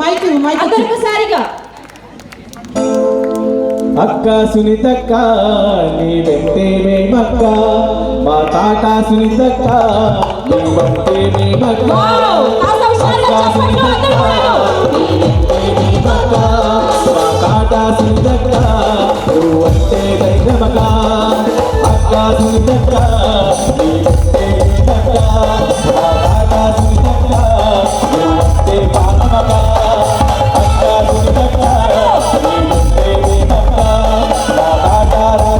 Mic ఒక్కసారిగా అక్క సునీతక్క నీ వెంటే మేమక్క మా తాత సునీతక్క నీ వెంటే మేమక్క అక్క సునీతక్క నీ వెంటే మేమక్క మా తాత సునీతక్క నువ్వంటే దైవమక్క అక్క సునీతక్క నీ వెంటే మేమక్క మా తాత సునీతక్క నువ్వంటే పాలమక్క అక్క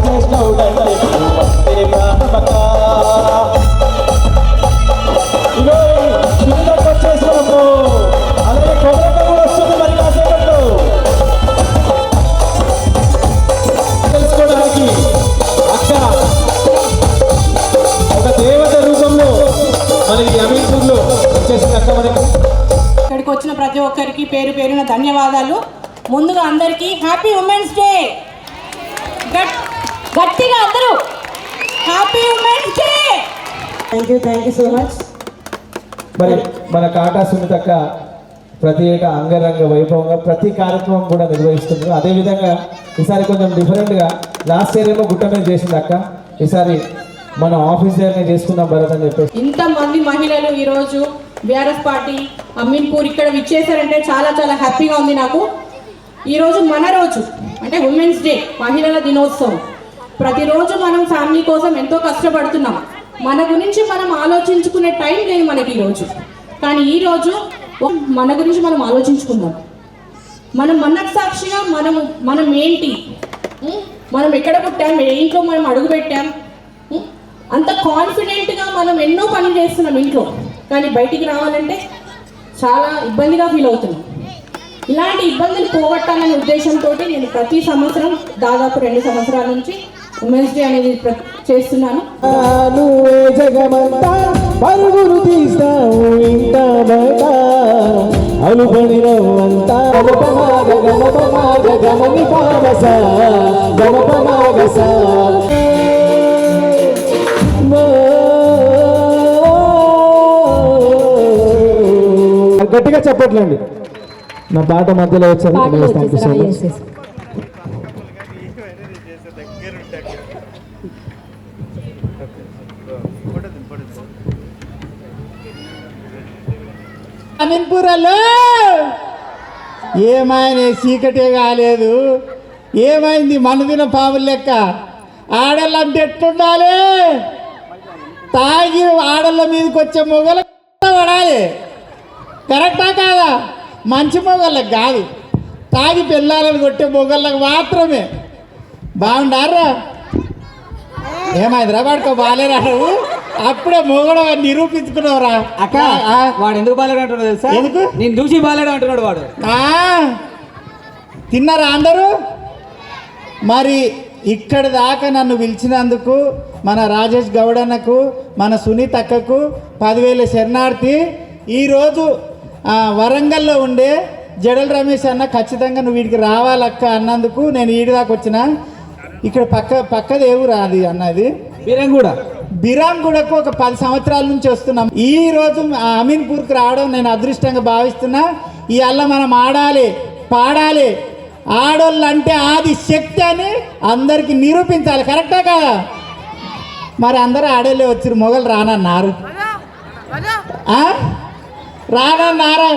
సునీతక్క ఇక్కడికి వచ్చిన ప్రతి ఒక్కరికి పేరు పేరున ధన్యవాదాలు. ముందుగా అందరికీ హ్యాపీ ఉమెన్స్ డే. గట్టిగా అందరూ happy women's day. Thank you so much. మరి మన కాటా సునీతక్క ప్రతి ఏటా అంగరంగ వైభవంగా ప్రతి కార్యక్రమం కూడా నిర్వహిస్తున్నారు. అదేవిధంగా ఈసారి కొంచెం డిఫరెంట్గా లాస్ట్ ఇయర్ ఏమో గుట్ట మీద చేసింది అక్క, ఈసారి మన ఆఫీస్ దగ్గరనే చేసుకుందాం భరత్ అని చెప్పేసి. ఇంతమంది మహిళలు ఈరోజు బీఆర్ఎస్ పార్టీ అమీన్పూర్ ఇక్కడ విచ్చేసారంటే చాలా చాలా హ్యాపీగా ఉంది నాకు. ఈరోజు మన రోజు అంటే ఉమెన్స్ డే, మహిళల దినోత్సవం. ప్రతిరోజు మనం ఫ్యామిలీ కోసం ఎంతో కష్టపడుతున్నాం. మన గురించి మనం ఆలోచించుకునే టైం లేదు మనకి ఈరోజు. కానీ ఈరోజు మన గురించి మనం ఆలోచించుకుందాం. మనం మనస్సాక్షిగా మనం ఏంటి, మనం ఎక్కడ పుట్టాం, ఏ ఇంట్లో మనం అడుగుపెట్టాం, అంత కాన్ఫిడెంట్గా మనం ఎన్నో పనులు చేస్తున్నాం ఇంట్లో. కానీ బయటికి రావాలంటే చాలా ఇబ్బందిగా ఫీల్ అవుతున్నాం. ఇలాంటి ఇబ్బందులు పోగొట్టాలనే ఉద్దేశంతో నేను ప్రతి సంవత్సరం దాదాపు 2 సంవత్సరాల నుంచి ఉమెన్స్ డే అనేది చేస్తున్నాను. గట్టిగా చెప్పట్లండి, నా పాట మధ్యలో వచ్చారు. అమీన్పూర్లో ఏమైనా చీకటే కాలేదు, ఏమైంది మనదిన పాముల లెక్క. ఆడళ్ళంటే ఎట్లుండాలి, తాగి ఆడళ్ళ మీదకి వచ్చే మొగలు పడాలి. కరెక్టా కాదా? మంచి మొగళ్ళకి కాదు, తాగి పిల్లలను కొట్టే మొగళ్ళకి మాత్రమే. బాగుండారా? ఏమైందిరా వాడుకో బాగాలేరా? నువ్వు అప్పుడే మొగడు నిరూపించుకున్నావురా. అక్క వాడు ఎందుకు బాలేడు అంటున్నాడు తెలుసా? ఎందుకు? నేను చూసి బాలేడు అంటున్నాడు వాడు. తిన్నారా అందరూ? మరి ఇక్కడ దాకా నన్ను పిలిచినందుకు మన రాజేష్ గౌడన్నకు, మన సునీత్ అక్కకు 10,000 శరణార్థి. ఈరోజు వరంగల్లో ఉండే జడల రమేష్ అన్న ఖచ్చితంగా నువ్వు వీడికి రావాలక్క అన్నందుకు నేను వీడి దాకా వచ్చిన. ఇక్కడ పక్కది ఏ ఊరు అది అన్నది? బిరాంగూడకు ఒక 10 సంవత్సరాల నుంచి వస్తున్నాం. ఈరోజు అమీన్పూర్కి రావడం నేను అదృష్టంగా భావిస్తున్నా. ఇవాళ మనం ఆడాలి, పాడాలి. ఆడోళ్ళు అంటే ఆది శక్తి అని అందరికీ నిరూపించాలి. కరెక్టా కదా? మరి అందరూ ఆడోళ్ళే వచ్చారు, మొగలు రానన్నారు. రానన్నారా?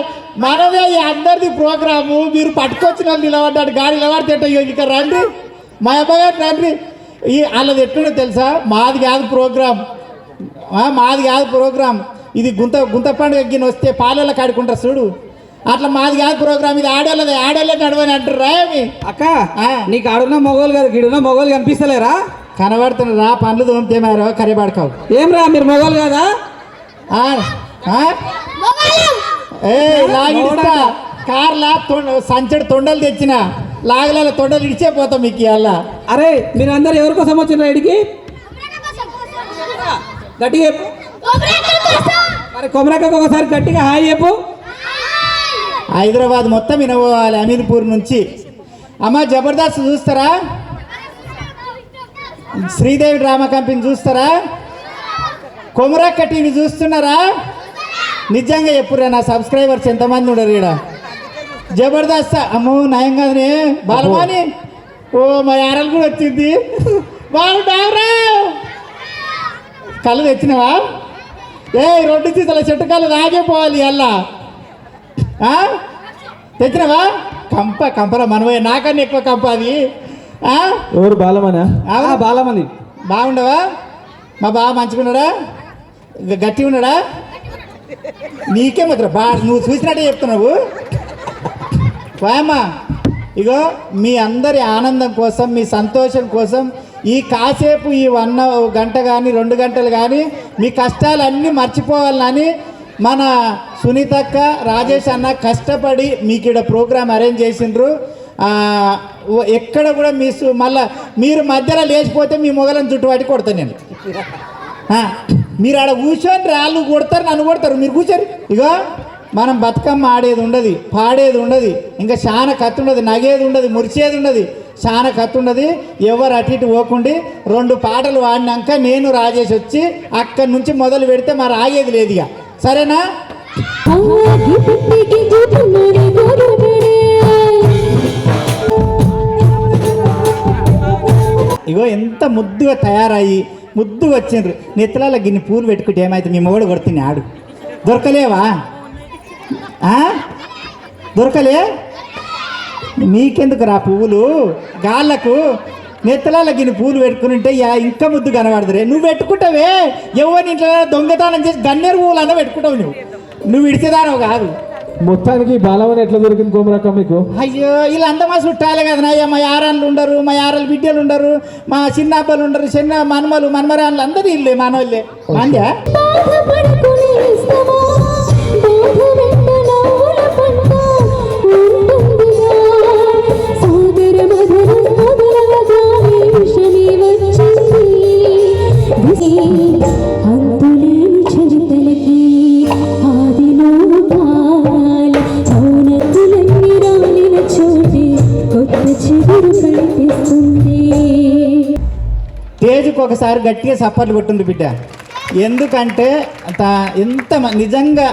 మనదే అందరిది ప్రోగ్రాము. మీరు పట్టుకొచ్చిన వాళ్ళు నిలబడ్డాడు, గాడి నిలబడితే ఇక రండి, మా అబ్బగారు రండి. వాళ్ళది ఎట్లుండో తెలుసా? మాది కాదు ప్రోగ్రామ్, ఇది గుంత పండుగ గిన్నె వస్తే పాలెళ్ళ కాడుకుంటారు చూడు, అట్లా మాది కాదు ప్రోగ్రామ్. ఇది ఆడోళ్ళే నడవని అంటారు రా. అక్క నీకు ఆడున్న మొగోలు కదా, గిడున్న మొగోలు కనిపిస్తలేరా? కనబడుతున్నా పండ్లు తోమితేమారో కరిబాడుకావు. ఏం రా మీరు మొగోలు కదా? లాగిస్తా కార్లా సంచడి తొండలు తెచ్చిన లాగల తొండలు ఇడిచేపోతాం మీకు ఇవాళ. అరే మీరందరూ ఎవరి కోసం వచ్చిన ఇడికి? గట్టిగా చెప్పు మరి. కొమరక్కకు ఒకసారి గట్టిగా హాయ్ చెప్పు. హైదరాబాద్ మొత్తం వినబోవాలి అమీన్పూర్ నుంచి. అమ్మ జబర్దస్త్ చూస్తారా? శ్రీదేవి డ్రామా కంపెనీ చూస్తారా? కొమరక్క టీవీ చూస్తున్నారా? నిజంగా చెప్పురా, నా సబ్స్క్రైబర్స్ ఎంతమంది ఉండరు ఇక్కడ? జబర్దస్త్ అమ్మో నయం కదనే బాలమాని ఓ మా యారలు కూడా వచ్చింది బాగుంటావురా కళ్ళు తెచ్చినవా ఏ 2 తీసల చెట్టు కళ్ళు రాగే పోవాలి అల్లా తెచ్చినవా కంపరా మనమే నాకన్నా ఎక్కువ కంప అది ఎవరు బాలమనా? బాలమని బాగుండవా మా బావ మంచిగున్నాడా గట్టిగా ఉన్నాడా నీకే మాత్రం నువ్వు చూసినట్టే చెప్తున్నావు వాయమ్మా ఇగో మీ అందరి ఆనందం కోసం మీ సంతోషం కోసం ఈ కాసేపు ఈ 1 గంట కానీ 2 గంటలు కానీ మీ కష్టాలన్నీ మర్చిపోవాలని మన సునీతక్క రాజేష్ అన్న కష్టపడి మీకు ఇక్కడ ప్రోగ్రామ్ అరేంజ్ చేసిండ్రు. ఎక్కడ కూడా మళ్ళీ మీరు మధ్యలో లేచిపోతే మీ మొగలను చుట్టుపట్టి కొడతాను నేను. మీరు ఆడ కూర్చొని రాళ్ళు కొడతారు నన్ను కొడతారు మీరు కూర్చోరు. ఇగో మనం బతుకమ్మ ఆడేది ఉండదు పాడేది ఉండదు ఇంకా చాలా కత్తి ఉండదు నగేది ఉండదు మురిచేది ఉండదు చాలా కత్తి ఉండదు. ఎవరు అటు ఇటు పోకుండి 2 పాటలు వాడినాక నేను రాజేష్ వచ్చి అక్కడి నుంచి మొదలు పెడితే మరి ఆగేది లేదు ఇక సరేనా. ఇగో ఎంత ముద్దుగా తయారయ్యి ముద్దుగా వచ్చిండ్రు నెత్తలాల గిన్నె పూలు పెట్టుకుంటే ఏమైతే మీ మొగడు కొడుతుంది ఆడు దొరకలేవా దొరకలే మీకెందుకు రా పువ్వులు గాళ్ళకు నెత్తలాల గిన్నె పూలు పెట్టుకుని ఉంటే ఇంకా ముద్దు కనబడదురే నువ్వు పెట్టుకుంటావే ఎవరిని ఇంట్లో దొంగతనం చేసి గన్నేరు పువ్వులు అన్న పెట్టుకుంటావు నువ్వు విడిచేదానవు కాదు. మొత్తానికి బాలమని ఎట్లా దొరికింది కోమరక్క మీకు? అయ్యో వీళ్ళంతా మా చుట్టాలే కదా అయ్యా మా యారాళ్ళు ఉండరు మా యారాలు బిడ్డలు ఉండరు మా చిన్న అబ్బాలు ఉండరు చిన్న మనమలు మనమరాళ్ళు అందరూ ఇల్లే మనోళ్ళే మంద్యా. స్టేజ్కి ఒకసారి గట్టిగా సప్పట్లు కొట్టింది బిడ్డ. ఎందుకంటే ఎంత నిజంగా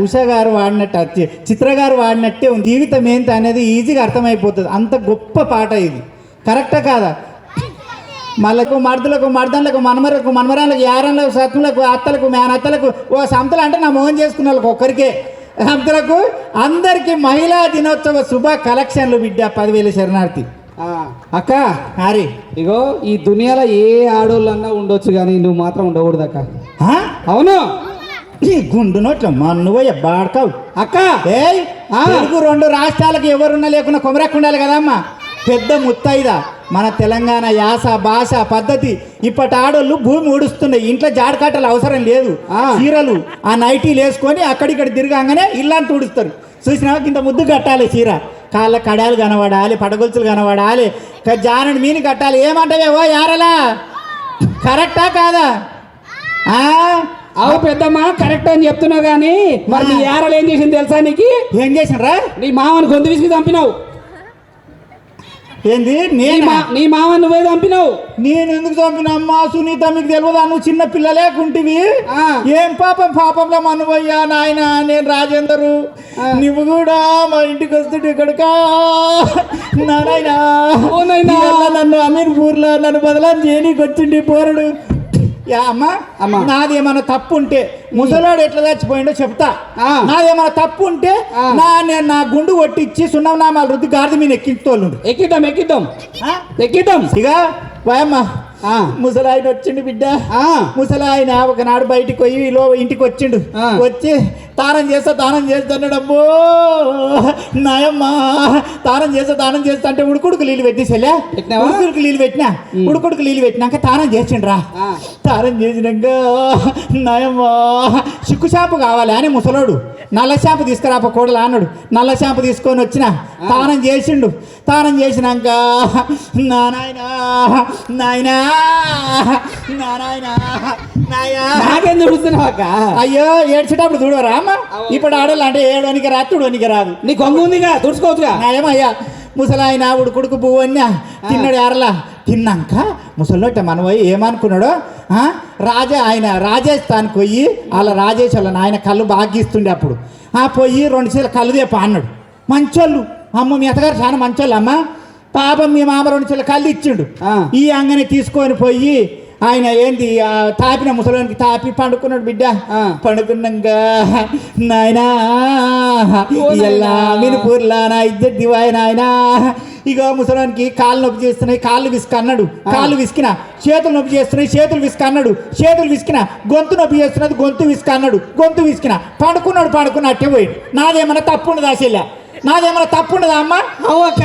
ఉష గారు వాడినట్టు చిత్ర గారు వాడినట్టే ఉంది. జీవితం ఏంటి అనేది ఈజీగా అర్థమైపోతుంది. అంత గొప్ప పాట ఇది. కరెక్టా కాదా? మళ్ళకు మర్దులకు మర్దన్లకు మనమరాలకు యారన్లకు సత్తులకు అత్తలకు మేనత్తలకు ఓ సంతలు అంటే నా మోహన్ చేసుకున్న వాళ్ళకి ఒక్కరికే సంతలకు అందరికీ మహిళా దినోత్సవ శుభ కలెక్షన్లు బిడ్డ 10,000 శరణార్థి. అక్క హరి ఇగో ఈ దునియాలో ఏ ఆడోళ్ళన్నా ఉండొచ్చు కానీ నువ్వు మాత్రం ఉండకూడదు అక్క. అవును ఈ గుండు నోట్ల మన్నువయ్య బాడకావు అక్క. తెలుగు 2 రాష్ట్రాలకు ఎవరున్నా లేకున్నా కొమరక్క ఉండాలి కదమ్మా. పెద్ద ముత్తైదా మన తెలంగాణ యాస భాష పద్ధతి. ఇప్పటి ఆడోళ్ళు భూమి ఊడుస్తున్నాయి. ఇంట్లో జాడకాటలు అవసరం లేదు. చీరలు ఆ నైటీలు వేసుకొని అక్కడిక్కడ తిరగానే ఇల్లాంటి ఊడుస్తారు. చూసినా ఇంత ముద్దు కట్టాలి చీర కాళ్ళ కడాలు కనబడాలి పడగొలుచులు కనబడాలి జానని మీని కట్టాలి. ఏమంటావే ఓ యారలా కరెక్టా కాదా? అవు పెద్దమ్మా కరెక్ట్ అని చెప్తున్నావు కానీ మరి నీ యారలు ఏం చేసింది తెలుసా నీకు? ఏం చేసినరా? నీ మామని గొంతు విసిగి చంపినావు. ఏంది నీ మామని నువ్వే చంపినావు. నేను ఎందుకు చంపినమ్మా సునీత మీకు తెలియదా? నువ్వు చిన్న పిల్లలేకుంటివి. ఏం పాపంలో మనవయ్యా నాయన. నేను రాజేందరు నువ్వు కూడా మా ఇంటికి వస్తుంటే ఇక్కడికా నాయనా నన్ను అమీర్పూర్లో నన్ను బదలాన్ని చేయనీకి వచ్చిండి పోరడు. అమ్మా నాదేమన్నా తప్పు ఉంటే ముసలాడు ఎట్లా చచ్చిపోయిండో చెప్తా. నాదేమన్నా తప్పు ఉంటే నేను నా గుండు కొట్టించి సున్ననామాలు రుద్ది గాడిద మీద ఎక్కించుకోవాలి. ఎక్కిద్దాం ఇక వాయమ్మ. ముసలాయన వచ్చిండు బిడ్డ. ముసలాయన ఒకనాడు బయటికి పోయి ఇంటికి వచ్చిండు. వచ్చి తానం చేస్తాడమ్మో నాయమ్మా. తానం చేస్తా అంటే ఉడుకుడుకు నీళ్ళు పెట్టేసేలే. ఉడుకుడుకు నీళ్ళు పెట్టినాక తానం చేసిండ్రా. తానం చేసినాక నాయమ్మా చిక్కు షాంపు కావాలి అని ముసలోడు నల్ల షాంపు తీసుకురాప కూడలు అన్నాడు. నల్ల షాంపు తీసుకొని వచ్చిన తానం చేసిండు. తానం చేసినాక నాయనా నాకేం చూస్తున్నావాక? అయ్యో ఏడ్చేటప్పుడు చూడరా అమ్మ. ఇప్పుడు ఆడోళ్ళు అంటే ఏడోనికి రా తుడోనికి రాదు. నీ కొంగు ఉందిగా తుడుచుకోవచ్చుగా. నాయమయ్యా ముసలాయన ఉడుకుడుకు పువ్వు అన్నా తిన్నాడు. ఎరలా తిన్నాక ముసలినట్ట మనవయ్య ఏమనుకున్నాడో రాజస్థాన్కి పోయి వాళ్ళ రాజేష్ వాళ్ళ నాయన కళ్ళు బాగిస్తుండే. అప్పుడు పోయి 2 చీల కళ్ళు తెప్ప అన్నాడు. మంచోళ్ళు అమ్మ మీ అత్తగారు చాలా మంచోళ్ళు అమ్మ పాపం మీ మామ 2 చిల్ల కళ్ళు ఇచ్చిండు ఈ అంగని తీసుకొని పోయి ఆయన ఏంది ఆ తాపిన ముసలానికి తాపి పండుకున్నాడు బిడ్డ పండుకున్నాక నాయనా ఇలా మినిపూర్లా నా ఇద్దరు దివాయి నాయనా ఇక ముసలానికి కాళ్ళు నొప్పి చేస్తున్నాయి కాళ్ళు విసుకన్నాడు కాళ్ళు విసికిన చేతులు నొప్పి చేస్తున్నాయి చేతులు విసుకన్నాడు చేతులు విసికిన గొంతు నొప్పి చేస్తున్నది గొంతు విసుకన్నాడు గొంతు విసికిన పండుకున్నట్టే పోయి నాదేమన్నా తప్పు ఉండదా చెల్లె నాదేమన్నా తప్పు ఉండదా అమ్మ అవ్వక్క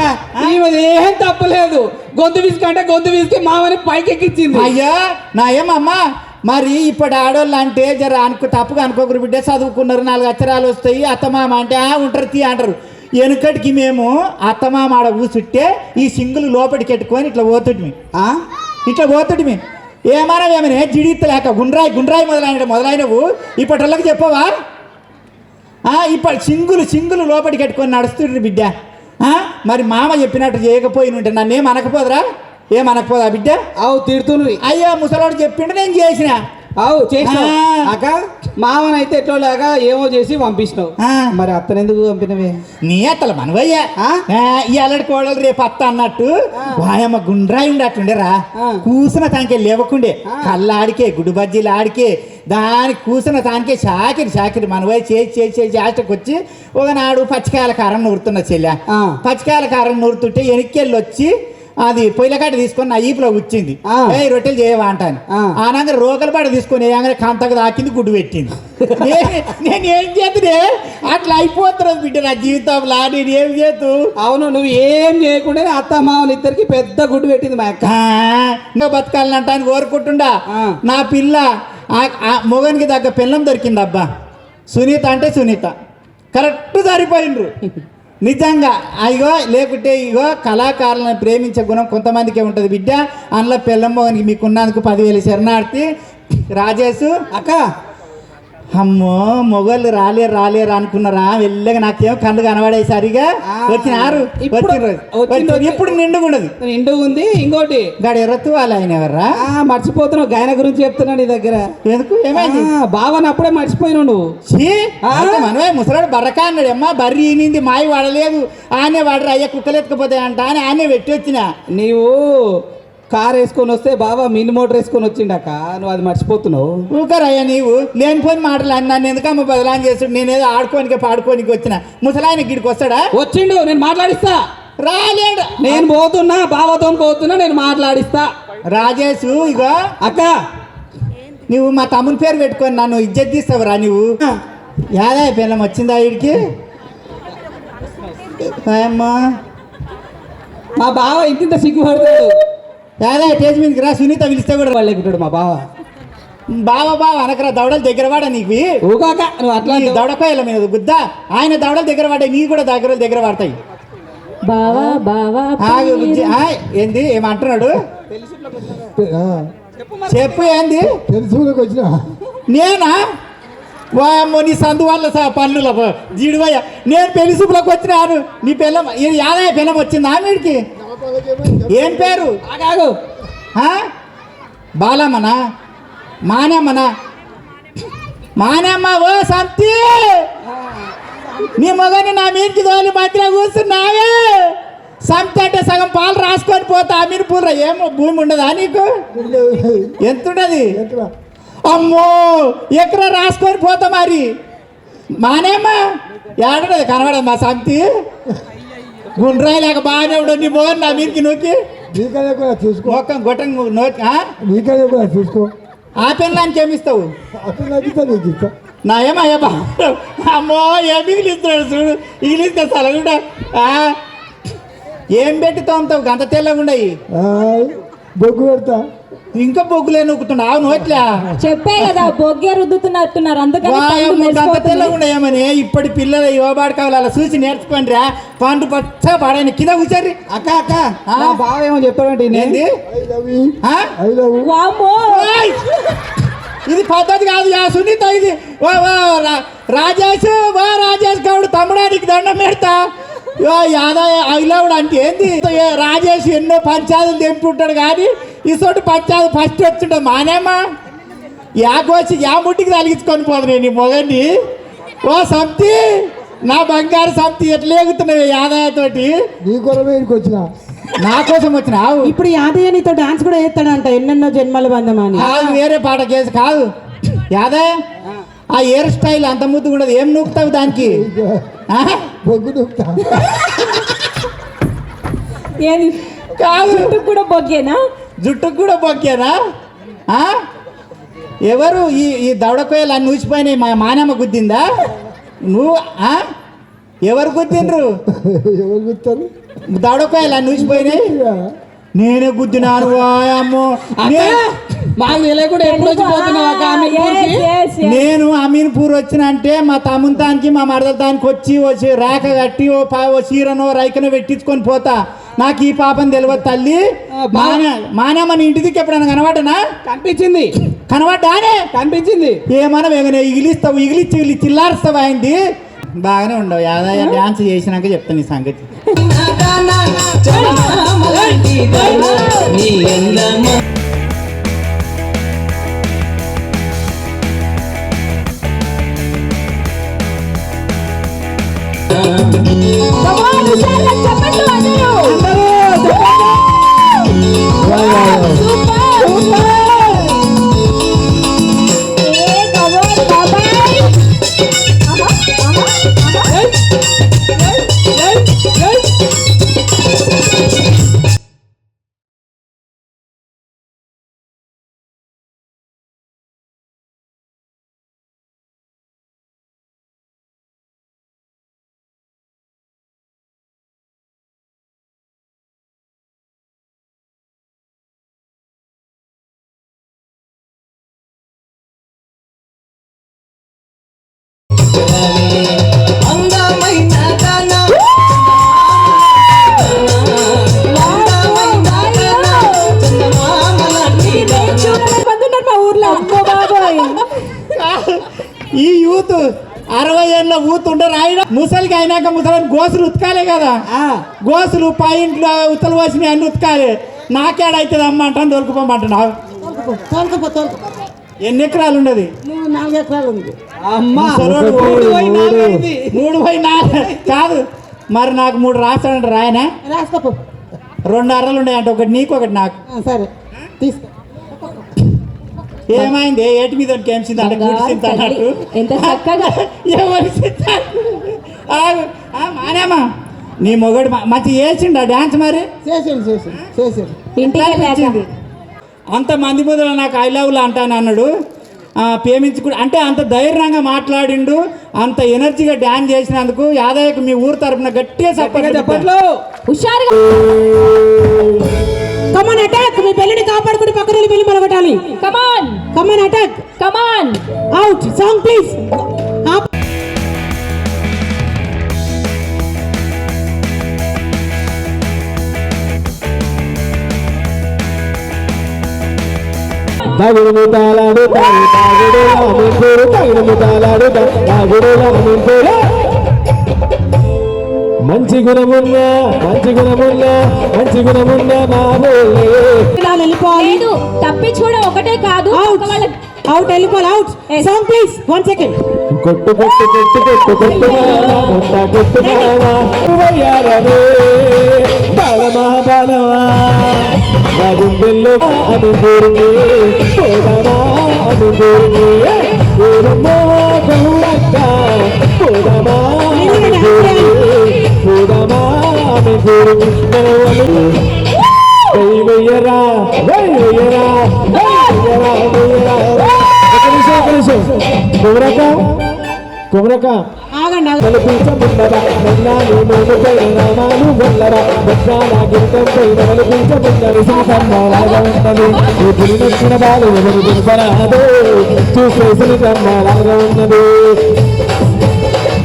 ఏం తప్పలేదు గొంతు విసుకంటే గొంతు విసికి మామని పైకెక్కించింది అయ్యా నా ఏమమ్మా మరి ఇప్పటి ఆడోళ్ళు అంటే జర తప్పుగా అనుకోకరు బిడ్డ చదువుకున్నారు 4 అక్షరాలు వస్తాయి అత్తమామ అంటే ఉంటారు తీ అంటారు వెనుకటికి మేము అత్తమామ ఆడ కూర్చుంటే ఈ సింగులు లోపలికి ఎట్టుకొని ఇట్లా పోతుడిమి ఏమన్నా జిడిత్తలేక గుండ్రాయి మొదలైనవు ఇప్పటి వాళ్ళకి చెప్పవా ఇప్పుడు సింగులు లోపలికి కట్టుకొని నడుస్తుండ్రు బిడ్డ మరి మామ చెప్పినట్టు చేయకపోయిన ఉంటే నన్ను ఏమనకపోదురా ఏమనకపోదా బిడ్డ తిడుతున్నవి అయ్యో ముసలాడు చెప్పిండు నేను చేసిన చేసిన అక్క మామనైతే ఎట్లోలాగా ఏమో చేసి పంపించినావు మరి అత్తనెందుకు పంపినవే నీ అత్తలు మనవయ్యా ఈ అల్లడి కోడలు రేపు అత్త అన్నట్టు వాయమ్మ గుండ్రాయి ఉండేరా కూసిన తానికే లేవకుండే కళ్ళాడికే గుడి బజ్జీలు ఆడికే దానికి కూసిన తానికే షాకిరి మనవయ్య చేసి ఆటకు వచ్చి ఒకనాడు పచ్చికాయల కారం నూరుతున్న చెల్లె పచ్చికాయల కారం నూరుతుంటే వెనక్కెళ్ళి వచ్చి అది పొయ్యిలకాట తీసుకొని నా ఈపులో వచ్చింది రొట్టెలు చేయవా అంటాను ఆనంగా రోకల పాట తీసుకొని ఏమైనా కంతకు దాకింది గుడ్డు పెట్టింది నేను ఏం చేతునే అట్లా అయిపోతున్నది బిడ్డ నా జీవితంలో నేను ఏం చేతు అవును నువ్వు ఏం చేయకుండా అత్త మామలు ఇద్దరికి పెద్ద గుడ్డు పెట్టింది మా అక్క ఇంకా బతకాలంటాను కోరుకుంటుండా నా పిల్ల మొగనికి దగ్గర పిల్లం దొరికింది అబ్బా సునీత అంటే సునీత కరెక్ట్ సరిపోయినరు నిజంగా ఇగో లేకుంటే ఇగో కళాకారులను ప్రేమించే గుణం కొంతమందికే ఉంటుంది బిడ్డ అందులో పిల్లంబోనికి మీకున్నందుకు 10,000 శరణార్థి రాజేష్ అక్క అమ్మో మొగళ్ళు రాలేరు అనుకున్నారా వెళ్ళగా నాకేమో కళ్ళు కనబడే సరిగా వచ్చినారు ఇప్పుడు నిండుగా ఉంది ఇంకోటి గాడి ఎర్రతు వాళ్ళు ఆయన ఎవర్రా మర్చిపోతున్నావు గాయన గురించి చెప్తున్నా నీ దగ్గర ఎందుకు ఏమైంది బావని అప్పుడే మర్చిపోయినావు నువ్వు మనమే ముసలాడు బర్రకా అన్నాడు అమ్మా బర్రి ఈనింది మాయి వాడలేదు ఆనే వాడరు అయ్యా కుక్కలు ఎత్తుకుపోతాయి అంట అని ఆనే పెట్టి వచ్చిన నీవు కార్ వేసుకొని వస్తే బాబా మినీ మోటార్ వేసుకొని వచ్చిండాక నువ్వు అది మర్చిపోతున్నావు ఊకరయ్యా నీవు లేనిపోని మాటలు అని నన్ను ఎందుకమ్మ బదలాన్ని చేస్తాడు నేనేదో పాడుకోనికి వచ్చిన ముసలాయన గిడికి వస్తాడా వచ్చిండు నేను మాట్లాడిస్తా రాలేడు నేను పోతున్నా బావతో పోతున్నా నేను మాట్లాడిస్తా రాజేష్ ఇగో అక్క నువ్వు మా తమ్ముని పేరు పెట్టుకొని నన్ను ఇజ్జత్ తీస్తావురా నువ్వు యాదా పిల్లం వచ్చిందా వీడికి అమ్మా మా బావ ఇంత సిగ్గుపడతాడు యాదా టేజ్ మీదకి రా సునీత పిలిస్తే కూడా వాళ్ళు ఎక్కుతాడు మా బావ బావ అనకరా దవడలు దగ్గర వాడా నీకు ఊకాక నువ్వు అట్లా దవడకాయల మీద గుద్దా ఆయన దవడలు దగ్గర వాడాయి నీ కూడా దగ్గర పడతాయి ఏంది ఏమంటున్నాడు చెప్పు ఏంది నేనా వామ్మో నీ సందు వల్ల పన్నుల జీడివయ్య నేను పెళ్లి చూపులోకి వచ్చినాను నీ పిల్లం యాదయ్య పిల్లం వచ్చిందా వీడికి ఏం పేరు బాలమ్మనా మానమ్మ ఓ సంతి నీ మొగని నా మీదకి తోలి మధ్యలో కూర్చున్నావే సంతి అంటే సగం పాలు రాసుకొని పోతా మీరు పూర్ర ఏమో భూమి ఉండదా నీకు ఎంతుండది అమ్మో ఎక్కడ రాసుకొని పోతా మరి మానేమ్మా ఏడది కనబడదు మా సంతి గుండ్రాయి లేక బాగానే ఉండదు నీ మోహన్ నా మీరికి నూకి మొక్కం గొట్టం చూసుకో ఆ పిల్లానికి ఏమిస్తావు నా ఏమయ్యా బా అమ్మో ఏం మిగిలిస్తున్నాడు చూడు మిగిలిస్తే సలగుండా ఏం పెట్టి తోముతావు గంట తెల్లగా ఉండయి బొగ్గు పెడతా ఇంకా బొగ్గులే నొక్కుతున్నా నోట్లా చెప్పే కదా బొగ్గే రుద్దుతున్నట్టున్నారు అందుకని ఇప్పటి పిల్లలు యువబాడు కావాలి అలా చూసి నేర్చుకోండి రా పండు పచ్చ పాడైన కింద కూర్చోర్రి అక్క అక్క బావ ఏమో చెప్పాడంటే ఏంది ఇది పద్ధతి కాదు సునీత ఇది రాజేష్ గౌడ్ తమ్ముడానికి దండం పెడతా యాదవ్ అయిలవుడు అంటే ఏంది రాజేష్ ఎన్నో పంచాయతీలు తెంపుంటాడు కానీ ఈ చోటు పంచాయతీ ఫస్ట్ వచ్చింటాడు మానేమ్మా యాకొచ్చి యా ముట్టికి తలిగించుకొని పోదు నేను నీ మొగని ఓ సంతి నా బంగారు సంప్తి ఎట్లా ఎగుతున్నావు యాదయ్యతోటి? నీ కొరమే ఇంటికి వచ్చిన నా కోసం వచ్చినావు. ఇప్పుడు యాదయ్య నీతో డాన్స్ కూడా చేస్తాడంట, ఎన్నెన్నో జన్మల బంధమని. కాదు, వేరే పాట కేసు కాదు. యాదయ్య ఆ హెయిర్ స్టైల్ అంత ముద్దు ఉండదు, ఏం నూకుతావు దానికి? ఆ? బొగ్గు నొక్కుతా. ఏది కాదు, జుట్టుకు కూడా బొగ్గేనా? జుట్టుకు కూడా బొక్కేనా? ఆ? ఎవరు ఈ దవడకోయలు అన్ని ఊసిపోయినాయి? మా మానమ్మ గుద్దిందా? నువ్వు ఎవరు గుద్దిండ్రు? ఎవరు గుర్తారు? దవడకోయలు అన్ని ఊసిపోయినాయి. నేనే గుద్దినాను. అమ్మో, మాకు తెలియకుండా ఎప్పుడు వచ్చిపోతున్నావు అక్క అమీన్పూర్కి? Yes, yes. నేను అమీన్పూర్ వచ్చిన అంటే మా తమ్ముతానికి మా మరదల దానికి వచ్చి రేఖ కట్టి ఓ చీరనో రైకనో పెట్టించుకొని పోతా. నాకు ఈ పాపం తెలియదు తల్లి. మానమ్మ నీ ఇంటి దిక్కు ఎప్పుడైనా కనబడనా? కనిపించింది, కనబడ్డానే కనిపించింది. ఏమన్నా వేగనే ఇగిలిస్తావు, ఇగిలిచ్చి చిల్లారుస్తావు అయింది. బాగానే ఉండవు. యాదయ్య డ్యాన్స్ చేసినాక చెప్తాను ఈ సంగతి. Come on, హుషారుగా చెప్పండి అందరూ. Super. ఏ, come on, బాబాయ్. పంతున్నారు మా ఊర్లో. అమ్మో బాబాయ్, ఈ యూత్ 60 ఏళ్ళ ఊత్ ఉండరు. ఆయన ముసలికి అయినాక ముసలిని గోసులు ఉతకాలే కదా. గోసులు పాయింట్లు ఉతలు వచ్చినాయి అన్ని ఉతకాలి. నాకేడైతుంది అమ్మ అంటాను, దొరికిపోమంటున్నావు. ఎన్ని ఎకరాలు ఉండదు? 4 ఎకరాలు ఉంది. అమ్మా ముసలోడు 3/4 3/4 కాదు. మరి నాకు 3 రాస్తాడంట. రాయనా? రాసుకోపో. 2 అర్రలు ఉన్నాయంట, ఒకటి నీకు ఒకటి నాకు. సరే తీసుకో. ఏమైంది? ఏటి మీద కేంచింది అంటే గుడిసింది అన్నట్టు. ఎంత చక్కగా. మానేమా నీ మొగడు మంచి చేసిండు డాన్స్. మరి చేసాడు. ఇంటికి వెళ్ళాక నచ్చింది. అంత మంది మొదల నాకు ఐ లవ్లు అంటాను అన్నాడు. ప్రేమించుకు అంటే అంత ధైర్యంగా మాట్లాడిండు, అంత ఎనర్జీగా డాన్స్ చేసినందుకు యాదయ్యకు మీ ఊరు తరపున గట్టిగా చెప్పట్లో హుషారుగా. కమాన్ అటాక్. మీ పెళ్ళిని కాపాడుకుని పక్కన వెళ్ళి మొదలుపెట్టాలి. Come on come on attack. Come on. Out. Song please. తాగుడు తాళాడు తాగుడు అమీన్పూరు తాగుడు తాళాడు తాగుడు అమీన్పూరు. మంచి గుణమున్న లేదు, తప్పించుకోవడం ఒకటే కాదు. అవుట్. వెళ్ళిపోవాలి. అవుట్. Song please. 1 సెకండ్. కొట్టు బాలమా నా గుండెల్లో అనుభూమి పోదమా అనుభూమి పోదమా గౌరక్క పోదమా అనుభూమి వెయ్యరా కుమరక ఆగండి. కల్పించముందరా నల్లాను నోముపై నామాను గొల్లరా బొచ్చాల గిరికంపై కల్పించముందరి శ్రీకర్మలాగా ఉన్నది. ఇప్పుడు నచ్చిన బాలు ఎవరు దింపరాదు చూసే శ్రీకర్మలాగా ఉన్నది.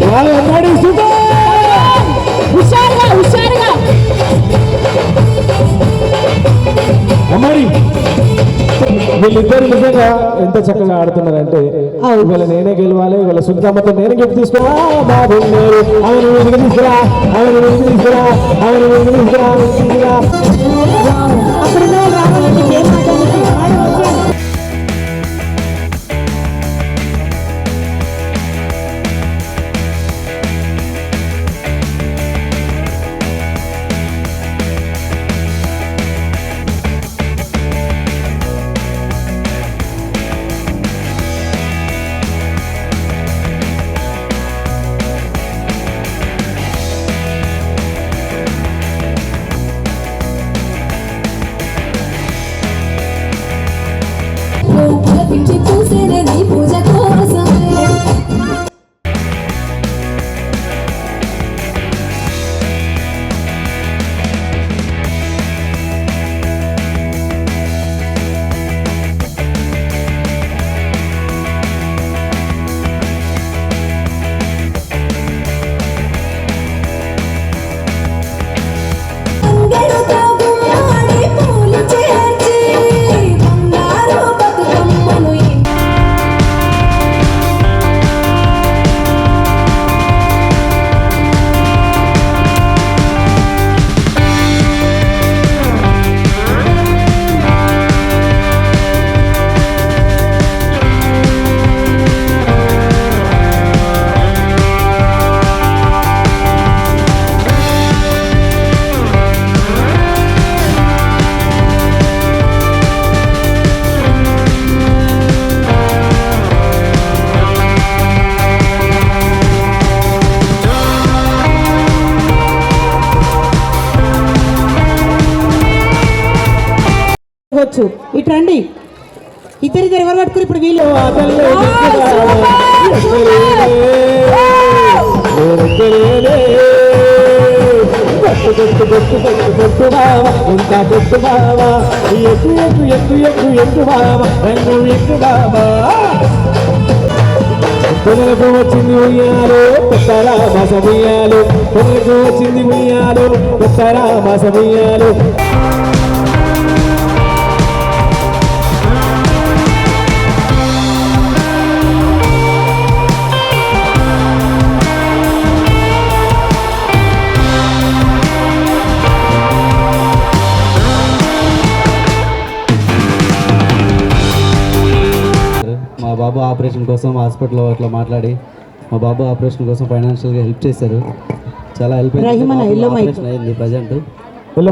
వాళ్ళు అన్నాడు హుషారుగా. అమ్మాడి వీళ్ళిద్దరు నిజంగా ఎంత చక్కగా ఆడుతున్నారంటే ఇవాళ నేనే గెలవాలి, ఇవాళ సుందరమ్మతో నేనే గిఫ్ట్ తీసుకురా బాబు ఆయన తీసుకురా వచ్చు ఇటు రండి ఇద్దరు ఎవరు పట్టుకుని ఇప్పుడు వీళ్ళు పొదలకు వచ్చింది ఉయ్యాలు కొత్తరా మాసమయ్యాలు పొదలకు వచ్చింది ఉయ్యాలు కొత్తరా మాసమయ్యాలు మా బాబు ఆపరేషన్ కోసం హాస్పిటల్లో అట్లా మాట్లాడి మా బాబు ఆపరేషన్ కోసం ఫైనాన్షియల్గా హెల్ప్ చేశారు. చాలా హెల్ప్ ఆపరేషన్ అయింది. ప్రజెంట్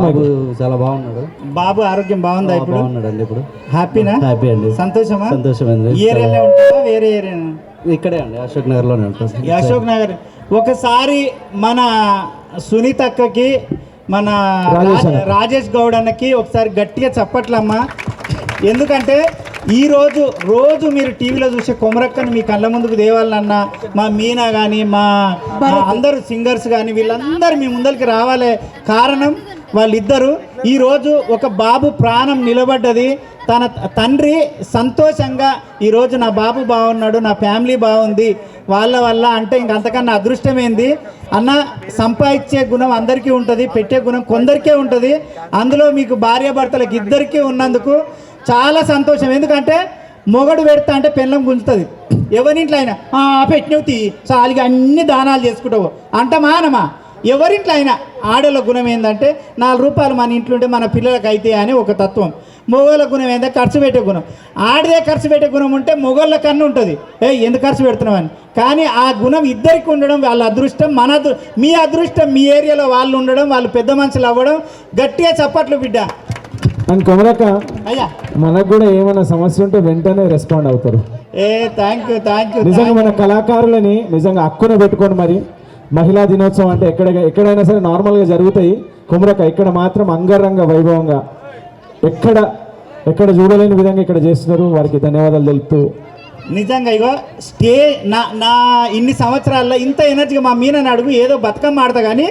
బాబు చాలా బాగున్నాడు. బాబు ఆరోగ్యం బాగుందా ఇప్పుడు? బాగున్నాడు ఇప్పుడు. హ్యాపీనా? హ్యాపీ అండి. సంతోషమా? సంతోషమైంది. ఈ ఏరియాలో ఉంటారా వేరే ఏరియానా? ఇక్కడే అండి, అశోక్ నగర్లోనే ఉంటాం. అశోక్ నగర్. ఒకసారి మన సునీత అక్కకి మన రాజేష్ గౌడ్ అన్నకి ఒకసారి గట్టిగా చప్పట్లమ్మా. ఎందుకంటే రోజు మీరు టీవీలో చూసే కొమరక్కని మీ కళ్ళ ముందుకు దేవాలన్నా, మా మీనా కానీ మా అందరూ సింగర్స్ కానీ వీళ్ళందరూ మీ ముందరికి రావాలి. కారణం వాళ్ళిద్దరూ. ఈరోజు ఒక బాబు ప్రాణం నిలబడ్డది. తన తండ్రి సంతోషంగా ఈరోజు నా బాబు బాగున్నాడు, నా ఫ్యామిలీ బాగుంది వాళ్ళ వల్ల అంటే ఇంకంతకన్నా అదృష్టమైంది అన్న. సంపాదించే గుణం అందరికీ ఉంటుంది, పెట్టే గుణం కొందరికే ఉంటుంది. అందులో మీకు భార్యాభర్తలకు ఇద్దరికీ ఉన్నందుకు చాలా సంతోషం. ఎందుకంటే మొగడు పెడతా అంటే పెళ్ళం గుంజుతుంది. ఎవరింట్లో అయినా పెట్టినవు తీ చాలిగా అన్ని దానాలు చేసుకుంటావు అంట మానమా. ఎవరింట్లో అయినా ఆడల గుణం ఏంటంటే 4 రూపాయలు మన ఇంట్లో ఉంటే మన పిల్లలకి అయితే అని ఒక తత్వం. మొగోళ్ళ గుణం ఏంటంటే ఖర్చు పెట్టే గుణం. ఆడదే ఖర్చు పెట్టే గుణం ఉంటే మొగోళ్ళ కన్నా ఉంటుంది, ఎందుకు ఖర్చు పెడుతున్నావు అని. కానీ ఆ గుణం ఇద్దరికి ఉండడం వాళ్ళ అదృష్టం. మీ అదృష్టం మీ ఏరియాలో వాళ్ళు ఉండడం, వాళ్ళు పెద్ద మనుషులు అవ్వడం. గట్టిగా చప్పట్లు బిడ్డ. అండ్ కొమరక్క అయ్యా మనకు కూడా ఏమైనా సమస్య ఉంటే వెంటనే రెస్పాండ్ అవుతారు. Thank you. నిజంగా మన కళాకారులని నిజంగా హక్కున పెట్టుకొని మరి మహిళా దినోత్సవం అంటే ఎక్కడైనా సరే నార్మల్గా జరుగుతాయి. కొమరక్క ఇక్కడ మాత్రం అంగరంగ వైభవంగా ఎక్కడ చూడలేని విధంగా ఇక్కడ చేస్తున్నారు. వారికి ధన్యవాదాలు తెలుపుతూ నిజంగా ఇగో నా ఇన్ని సంవత్సరాల్లో ఇంత ఎనర్జీగా మా మీనని అడుగు ఏదో బతుకమ్మ ఆడతా కానీ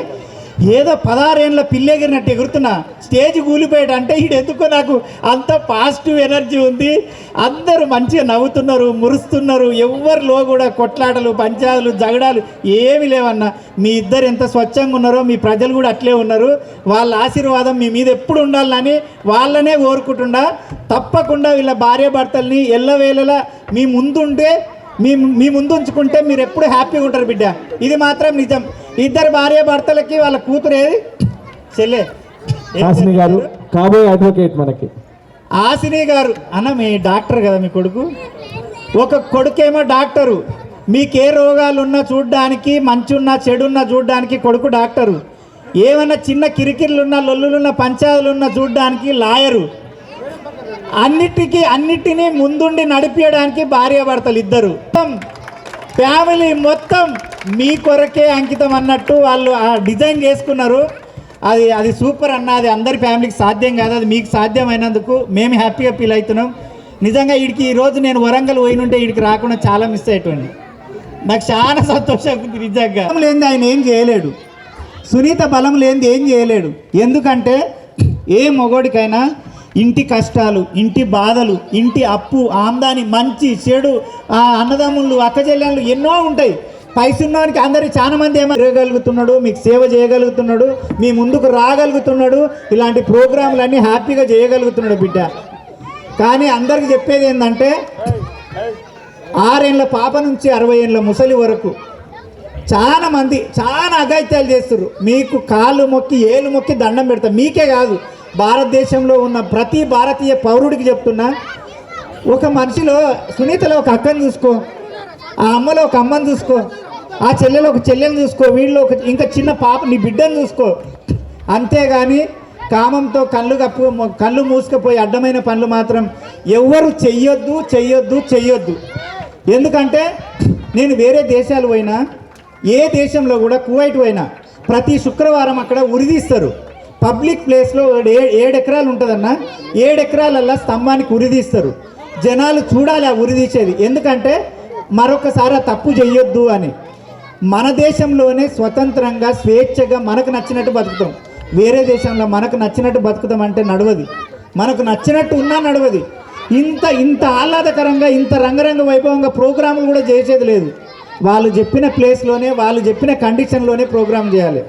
ఏదో 16 ఏళ్ళ పిల్లెగిరినట్టు ఎగురుతున్నా. స్టేజ్ కూలిపోయాడు అంటే ఎందుకో నాకు అంత పాజిటివ్ ఎనర్జీ ఉంది. అందరూ మంచిగా నవ్వుతున్నారు, మురుస్తున్నారు. ఎవరిలో కూడా కొట్లాటలు, పంచాలు, జగడాలు ఏమి లేవన్నా. మీ ఇద్దరు ఎంత స్వచ్ఛంగా ఉన్నారో మీ ప్రజలు కూడా అట్లే ఉన్నారు. వాళ్ళ ఆశీర్వాదం మీ మీద ఎప్పుడు ఉండాలని వాళ్ళనే కోరుకుంటుండా. తప్పకుండా వీళ్ళ భార్యాభర్తల్ని ఎల్లవేళలా మీ ముందుంటే మీ ముందు ఉంచుకుంటే మీరు ఎప్పుడు హ్యాపీగా ఉంటారు బిడ్డ. ఇది మాత్రం నిజం. ఇద్దరు భార్యాభర్తలకి వాళ్ళ కూతురు ఏది చెల్లె హాసిని గారు కాబోయే అడ్వకేట్ మనకి. హాసిని గారు అన్న మీ డాక్టర్ కదా మీ కొడుకు. ఒక కొడుకేమో డాక్టరు, మీకే రోగాలున్నా చూడ్డానికి, మంచున్నా చెడున్నా చూడ్డానికి కొడుకు డాక్టరు. ఏమన్నా చిన్న కిరికిర్లున్నా, లొల్లులున్నా, పంచాయతీలున్నా చూడ్డానికి లాయరు. అన్నిటినీ ముందుండి నడిపించడానికి భార్యాభర్తలు ఇద్దరు. ఫ్యామిలీ మొత్తం మీ కొరకే అంకితం అన్నట్టు వాళ్ళు డిజైన్ చేసుకున్నారు. అది సూపర్ అన్న. అది అందరి ఫ్యామిలీకి సాధ్యం కాదు, అది మీకు సాధ్యమైనందుకు మేము హ్యాపీగా ఫీల్ అవుతున్నాం. నిజంగా వీడికి ఈరోజు నేను వరంగల్ పోయినుంటే వీడికి రాకుండా చాలా మిస్ అయ్యేటండి. నాకు చాలా సంతోషంగా ఉంది నిజంగా. బలం లేనిది ఆయన ఏం చేయలేడు, సునీత బలం లేనిది ఏం చేయలేడు. ఎందుకంటే ఏ మొగోడికైనా ఇంటి కష్టాలు, ఇంటి బాధలు, ఇంటి అప్పు, ఆమ్దాని, మంచి చెడు, అన్నదమ్ములు, అక్కచెల్లెళ్ళు ఎన్నో ఉంటాయి. పైసున్నవానికి అందరికి చాలా మంది ఏమో చేయగలుగుతున్నాడు, మీకు సేవ చేయగలుగుతున్నాడు, మీ ముందుకు రాగలుగుతున్నాడు, ఇలాంటి ప్రోగ్రాంలన్నీ హ్యాపీగా చేయగలుగుతున్నాడు బిడ్డ. కానీ అందరికి చెప్పేది ఏంటంటే 6 ఏళ్ళ పాప నుంచి 60 ఏళ్ళ ముసలి వరకు చాలా మంది చాలా అఘాయిత్యాలు చేస్తారు. మీకు కాళ్ళు మొక్కి ఏలు మొక్కి దండం పెడతారు. మీకే కాదు, భారతదేశంలో ఉన్న ప్రతి భారతీయ పౌరుడికి చెప్తున్నా. ఒక మనిషిలో సునీతలో ఒక అక్కని చూసుకో, ఆ అమ్మలో ఒక అమ్మని చూసుకో, ఆ చెల్లెలో ఒక చెల్లెని చూసుకో, వీళ్ళు ఇంకా చిన్న పాప నీ బిడ్డను చూసుకో. అంతేగాని కామంతో కళ్ళు మూసుకుపోయి అడ్డమైన పనులు మాత్రం ఎవ్వరు చెయ్యొద్దు. ఎందుకంటే నేను వేరే దేశాలు పోయినా, ఏ దేశంలో కూడా కువైట్ పోయినా ప్రతి శుక్రవారం అక్కడ ఉరిదీస్తారు. పబ్లిక్ ప్లేస్లో 7 ఎకరాలు ఉంటుందన్న, 7 ఎకరాలల్లా స్తంభానికి ఉరిదీస్తారు. జనాలు చూడాలి ఆ ఉరిదీసేది, ఎందుకంటే మరొకసారి ఆ తప్పు చెయ్యొద్దు అని. మన దేశంలోనే స్వతంత్రంగా స్వేచ్ఛగా మనకు నచ్చినట్టు బతుకుతాం. వేరే దేశంలో మనకు నచ్చినట్టు బతుకుతాం అంటే నడవది, మనకు నచ్చినట్టు ఉన్నా నడవది. ఇంత ఆహ్లాదకరంగా ఇంత రంగరంగ వైభవంగా ప్రోగ్రాములు కూడా చేసేది లేదు. వాళ్ళు చెప్పిన ప్లేస్లోనే వాళ్ళు చెప్పిన కండిషన్లోనే ప్రోగ్రామ్ చేయాలి.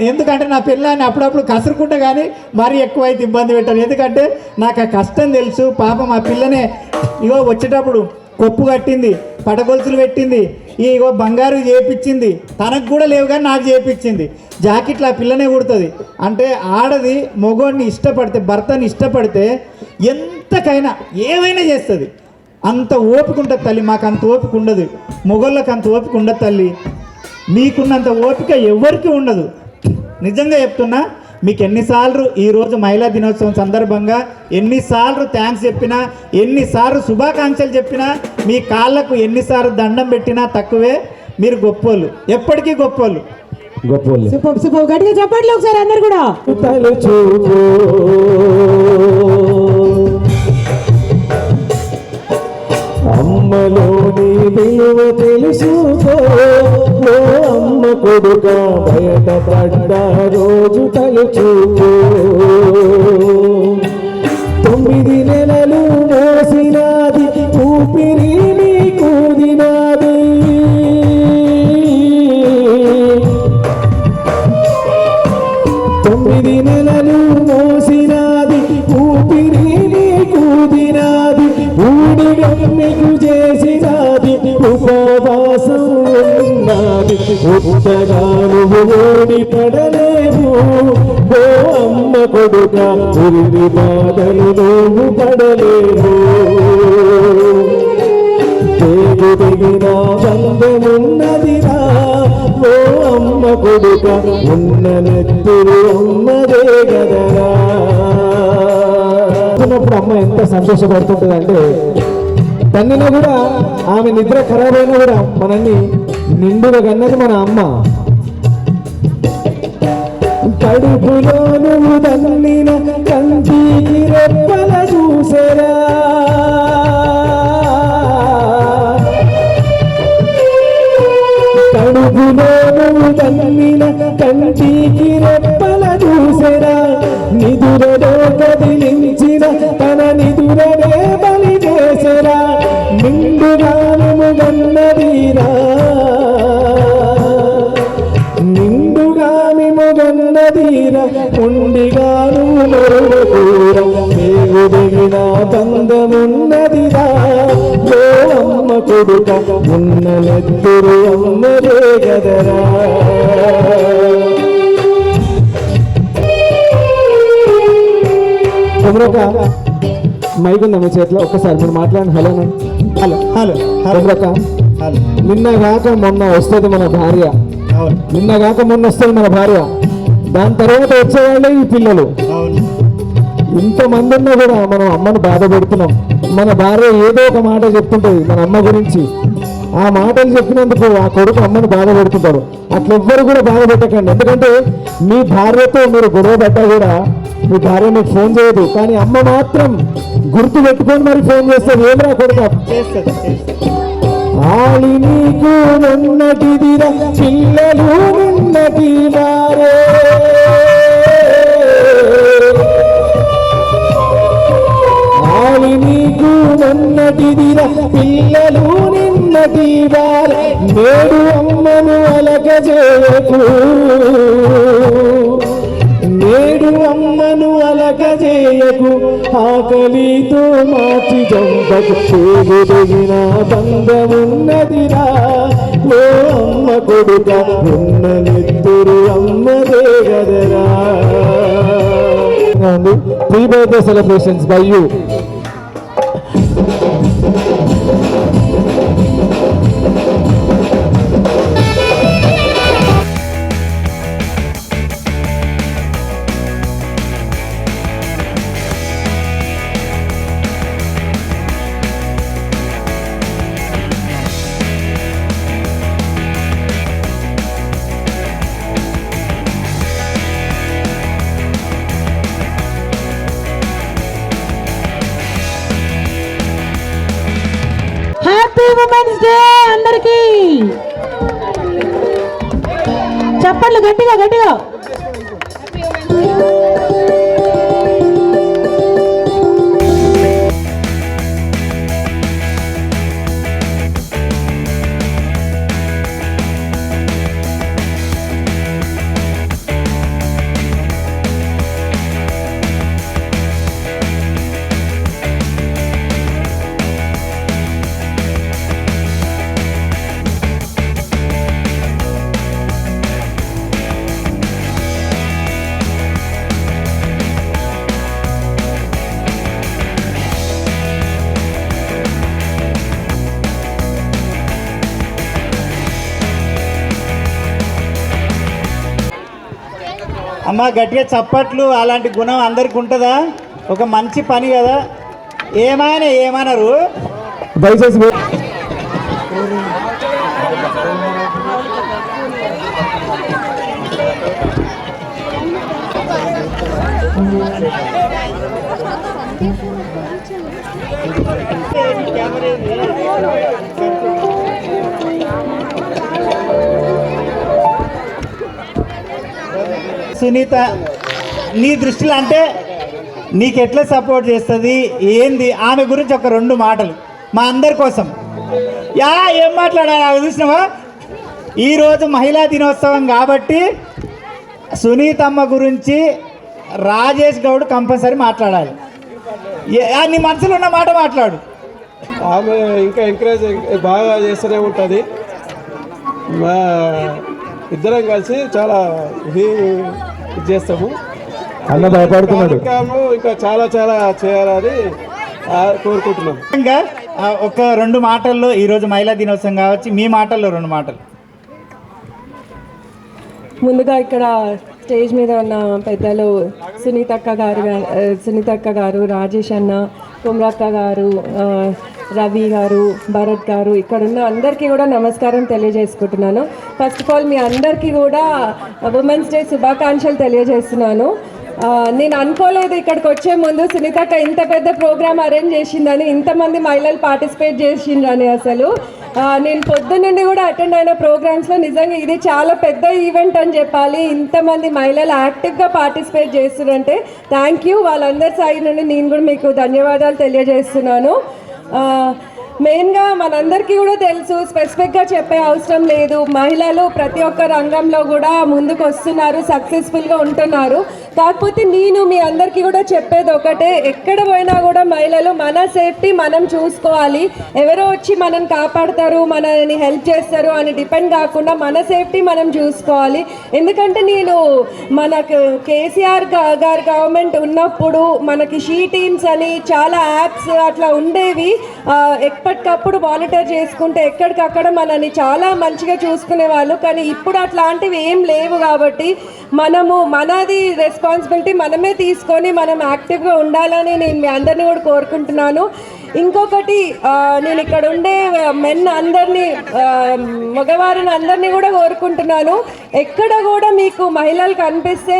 ఎందుకంటే నా పిల్లని అప్పుడప్పుడు కసురుకుంటా కానీ మరీ ఎక్కువైతే ఇబ్బంది పెట్టాను. ఎందుకంటే నాకు ఆ కష్టం తెలుసు. పాపం ఆ పిల్లనే ఇగో వచ్చేటప్పుడు కొప్పు కట్టింది, పటగొలుసులు పెట్టింది, ఇగో బంగారు చేపించింది. తనకు కూడా లేవు కానీ నాకు చేపించింది. జాకెట్లు ఆ పిల్లనే కుడుతుంది. అంటే ఆడది మగోడిని ఇష్టపడితే, భర్తని ఇష్టపడితే ఎంతకైనా ఏమైనా చేస్తుంది. అంత ఓపిక ఉంటుంది తల్లి. మాకు అంత ఓపిక ఉండదు, మొగోళ్ళకి అంత ఓపిక ఉండదు తల్లి. మీకున్నంత ఓపిక ఎవరికి ఉండదు. నిజంగా చెప్తున్నా, మీకు ఎన్నిసార్లు ఈరోజు మహిళా దినోత్సవం సందర్భంగా ఎన్నిసార్లు థ్యాంక్స్ చెప్పినా, ఎన్నిసార్లు శుభాకాంక్షలు చెప్పినా, మీ కాళ్ళకు ఎన్నిసార్లు దండం పెట్టినా తక్కువే. మీరు గొప్పోళ్ళు, ఎప్పటికీ గొప్పోళ్ళు. సూపర్ గట్టిగా చెప్పండి ఒకసారి అందరు కూడా. అమ్మలోని విలువ తెలుసుకో, ఓ అమ్మ కొడుక బయట పడ్డ రోజు తలుచుకో. 9 నెలలు మోసినాది ఊపిరి నీకూదినాది, 9 నెలలు మోసినాది ఊపిరి నీకూదినాది, ఊడిగమ్మికు చేసినాది ఉపవాసం ఉన్నది. ఉత్తగాను ఓడి పడలేవు, ఓ అమ్మ కొడుక ఉరిని బాధలు నువ్వు పడలేవు. తేగు దిగిన బంధమున్నదిరా, ఓ అమ్మ కొడుక ఉన్న నెత్తురు అమ్మదే గదరా. అప్పుడు అమ్మ ఎంత సంతోషపడుతుంటుందంటే, తన్నిన కూడా ఆమె నిద్ర ఖరాబ్ అయినా కూడా మనల్ని నిండుగా కన్నది మన అమ్మ. కడుపులో నువ్వు తన్నిన కంటికి రెప్పల చూసేరా, కడుపులో నువ్వు తన్నిన కంటికి రెప్పల చూసేరా. నిదురలో కదిలించిన తన నిదురనే బలి చేసరా, నిండుగాను మొగన్నదీరా, నిండుగాని మొగన్నదీరా, ఉండిగాను మొరుగూర. మేగు దిగిన బంధమున్నదిరా, ఓ అమ్మ కొడుక ఉన్న నెత్తురు అమ్మదే గదరా. మైక్ ఉందా మీ చేతిలో? ఒక్కసారి మీరు మాట్లాడండి. Hello hello hello hello. నిన్న కాక మొన్న వస్తుంది మన భార్య, నిన్న కాక మొన్న వస్తుంది మన భార్య, దాని తర్వాత వచ్చేవాళ్ళే ఈ పిల్లలు. ఇంతమంది ఉన్నా కూడా మనం అమ్మను బాధ పెడుతున్నాం. మన భార్య ఏదో ఒక మాట చెప్తుంటుంది మన అమ్మ గురించి. ఆ మాటలు చెప్పినందుకు ఆ కొడుకు అమ్మను బాధ పెడుతుంటాడు. అట్లెవ్వరు కూడా బాధ పెట్టకండి. ఎందుకంటే మీ భార్యతో మీరు గొడవ పడ్డా కూడా మీ భార్య మీకు ఫోన్ చేయదు, కానీ అమ్మ మాత్రం గుర్తు పెట్టుకొని మరి ఫోన్ చేస్తుంది. ఏమరా కొడుకు, ఆలి నీకు ఉన్నటిదిరా పిల్లలు ఉన్నటి వారే, ఆలి నీకు ఉన్నటిదిరా పిల్లలు నిన్నటి వారే. నేడు అమ్మను అలకజేయకు, నేడు అమ్మను అలకజేయకు, ఆకలితో మార్చి చంపకు. చేగుదిగిన బంధమున్నదిరా, ఓ అమ్మ కొడుక ఉన్న నెత్తురు అమ్మదే గదరా. Pre birthday celebrations by you. Women's day అందరికీ చెప్పండి గట్టిగా గట్టిగా. అమ్మ గట్టిగా చప్పట్లు, అలాంటి గుణం అందరికి ఉంటుందా? ఒక మంచి పని కదా. ఏమన్నారు దయచేసి సునీత, నీ దృష్టిలో అంటే నీకు ఎట్లా సపోర్ట్ చేస్తుంది ఏంది, ఆమె గురించి ఒక 2 మాటలు మా అందరి కోసం. ఏం మాట్లాడాలి చూసినావా? ఈరోజు మహిళా దినోత్సవం కాబట్టి సునీతమ్మ గురించి రాజేష్ గౌడ్ కంపల్సరీ మాట్లాడాలి. నీ మనసులో ఉన్న మాట మాట్లాడు. ఆమె ఇంకా ఎంకరేజ్ బాగా చేస్తూనే ఉంటుంది. మా ఇద్దరం కలిసి చాలా ఇది చేస్తాము. అన్న భయపడుతున్నాడు. ఇంకా చాలా చాలా చేయాలని కోరుకుంటున్నాం. ఇంకా ఒక 2 మాటల్లో ఈరోజు మహిళా దినోత్సవం కావచ్చు, మీ మాటల్లో 2 మాటలు. ముందుగా ఇక్కడ స్టేజ్ మీద ఉన్న పెద్దలు సునీతక్క గారు, రాజేష్ అన్న, కుమ్రక్క గారు, రవి గారు, భరత్ గారు, ఇక్కడ ఉన్న అందరికీ కూడా నమస్కారం తెలియజేసుకుంటున్నాను. ఫస్ట్ ఆఫ్ ఆల్ మీ అందరికీ కూడా ఉమెన్స్ డే శుభాకాంక్షలు తెలియజేస్తున్నాను. నేను అనుకోలేదు ఇక్కడికి వచ్చే ముందు సునీతక్క ఇంత పెద్ద ప్రోగ్రామ్ అరేంజ్ చేసిందని, ఇంతమంది మహిళలు పార్టిసిపేట్ చేసిండ్రని. అసలు నేను పొద్దున్నుండి కూడా అటెండ్ అయిన ప్రోగ్రామ్స్లో నిజంగా ఇది చాలా పెద్ద ఈవెంట్ అని చెప్పాలి. ఇంతమంది మహిళలు యాక్టివ్గా పార్టిసిపేట్ చేస్తున్నారంటే థ్యాంక్ యూ. వాళ్ళందరి సైడ్ నుండి నేను కూడా మీకు ధన్యవాదాలు తెలియజేస్తున్నాను. మెయిన్గా మనందరికీ కూడా తెలుసు, స్పెసిఫిక్గా చెప్పే అవసరం లేదు, మహిళలు ప్రతి ఒక్క రంగంలో కూడా ముందుకు వస్తున్నారు, సక్సెస్ఫుల్గా ఉంటున్నారు. కాకపోతే నేను మీ అందరికీ కూడా చెప్పేది ఒకటే, ఎక్కడ పోయినా కూడా మహిళలు మన సేఫ్టీ మనం చూసుకోవాలి. ఎవరో వచ్చి మనని కాపాడతారు, మనని హెల్ప్ చేస్తారు అని డిపెండ్ కాకుండా మన సేఫ్టీ మనం చూసుకోవాలి. ఎందుకంటే నేను మనకు కేసీఆర్ గారి గవర్నమెంట్ ఉన్నప్పుడు మనకి షీ టీమ్స్ అని చాలా యాప్స్ అట్లా ఉండేవి. ఎప్పటికప్పుడు మానిటర్ చేసుకుంటే ఎక్కడికక్కడ మనని చాలా మంచిగా చూసుకునే వాళ్ళు. కానీ ఇప్పుడు అట్లాంటివి ఏం లేవు కాబట్టి మనది రెస్పాన్సిబిలిటీ మనమే తీసుకొని మనం యాక్టివ్గా ఉండాలని నేను మీ అందరినీ కూడా కోరుకుంటున్నాను. ఇంకొకటి, నేను ఇక్కడ ఉండే మెన్ అందరినీ, మగవారిని అందరినీ కూడా కోరుకుంటున్నాను, ఎక్కడ కూడా మీకు మహిళలు కనిపిస్తే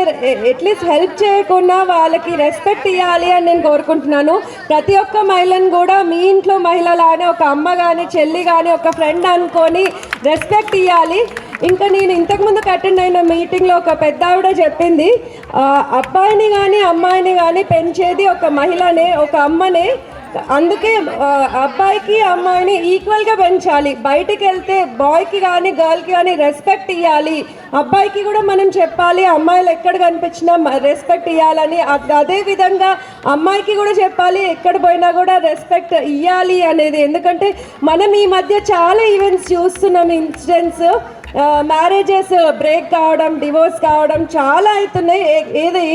అట్లీస్ట్ హెల్ప్ చేయకుండా వాళ్ళకి రెస్పెక్ట్ ఇవ్వాలి అని నేను కోరుకుంటున్నాను. ప్రతి ఒక్క మహిళను కూడా మీ ఇంట్లో మహిళలానే ఒక అమ్మ కానీ, చెల్లి కానీ, ఒక ఫ్రెండ్ అనుకొని రెస్పెక్ట్ ఇవ్వాలి. ఇంకా నేను ఇంతకుముందు అటెండ్ అయిన మీటింగ్లో ఒక పెద్ద ఆవిడ చెప్పింది, అబ్బాయిని కానీ అమ్మాయిని కానీ పెంచేది ఒక మహిళనే, ఒక అమ్మనే. అందుకే అబ్బాయికి అమ్మాయిని ఈక్వల్గా పెంచాలి. బయటికి వెళ్తే బాయ్కి కానీ గర్ల్కి కానీ రెస్పెక్ట్ ఇవ్వాలి. అబ్బాయికి కూడా మనం చెప్పాలి, అమ్మాయిలు ఎక్కడ కనిపించినా రెస్పెక్ట్ ఇవ్వాలని. అదేవిధంగా అమ్మాయికి కూడా చెప్పాలి, ఎక్కడ పోయినా కూడా రెస్పెక్ట్ ఇవ్వాలి అనేది. ఎందుకంటే మనం ఈ మధ్య చాలా ఈవెంట్స్ చూస్తున్నాం, ఇన్సిడెంట్స్, మ్యారేజెస్ బ్రేక్ కావడం, డివోర్స్ కావడం చాలా అవుతున్నాయి.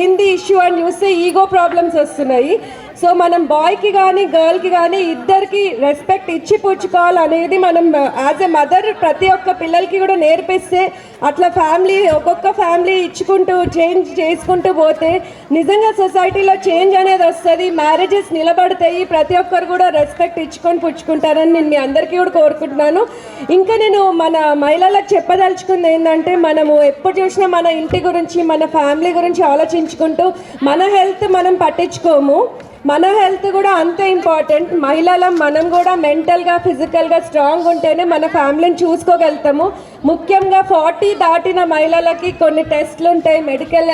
ఏంది ఇష్యూ అని చూస్తే ఈగో ప్రాబ్లమ్స్ వస్తున్నాయి. సో మనం బాయ్కి కానీ గర్ల్కి కానీ ఇద్దరికి రెస్పెక్ట్ ఇచ్చి పుచ్చుకోవాలనేది మనం యాజ్ ఎ మదర్ ప్రతి ఒక్క పిల్లలకి కూడా నేర్పిస్తే, అట్లా ఫ్యామిలీ ఒక్కొక్క ఫ్యామిలీ ఇచ్చుకుంటూ చేంజ్ చేసుకుంటూ పోతే నిజంగా సొసైటీలో చేంజ్ అనేది వస్తుంది, మ్యారేజెస్ నిలబడతాయి, ప్రతి ఒక్కరు కూడా రెస్పెక్ట్ ఇచ్చుకొని పుచ్చుకుంటారని నేను మీ అందరికీ కూడా కోరుకుంటున్నాను. ఇంకా నేను మన మహిళలకు చెప్పదలుచుకుంది ఏంటంటే, మనము ఎప్పుడు చూసినా మన ఇంటి గురించి, మన ఫ్యామిలీ గురించి ఆలోచించుకుంటూ మన హెల్త్ మనం పట్టించుకోము. మన హెల్త్ కూడా అంతే ఇంపార్టెంట్. మహిళలం మనం కూడా మెంటల్గా ఫిజికల్గా స్ట్రాంగ్ ఉంటేనే మన ఫ్యామిలీని చూసుకోగలుగుతాము. ముఖ్యంగా 40 దాటిన మహిళలకి కొన్ని టెస్ట్లు ఉంటాయి, మెడికల్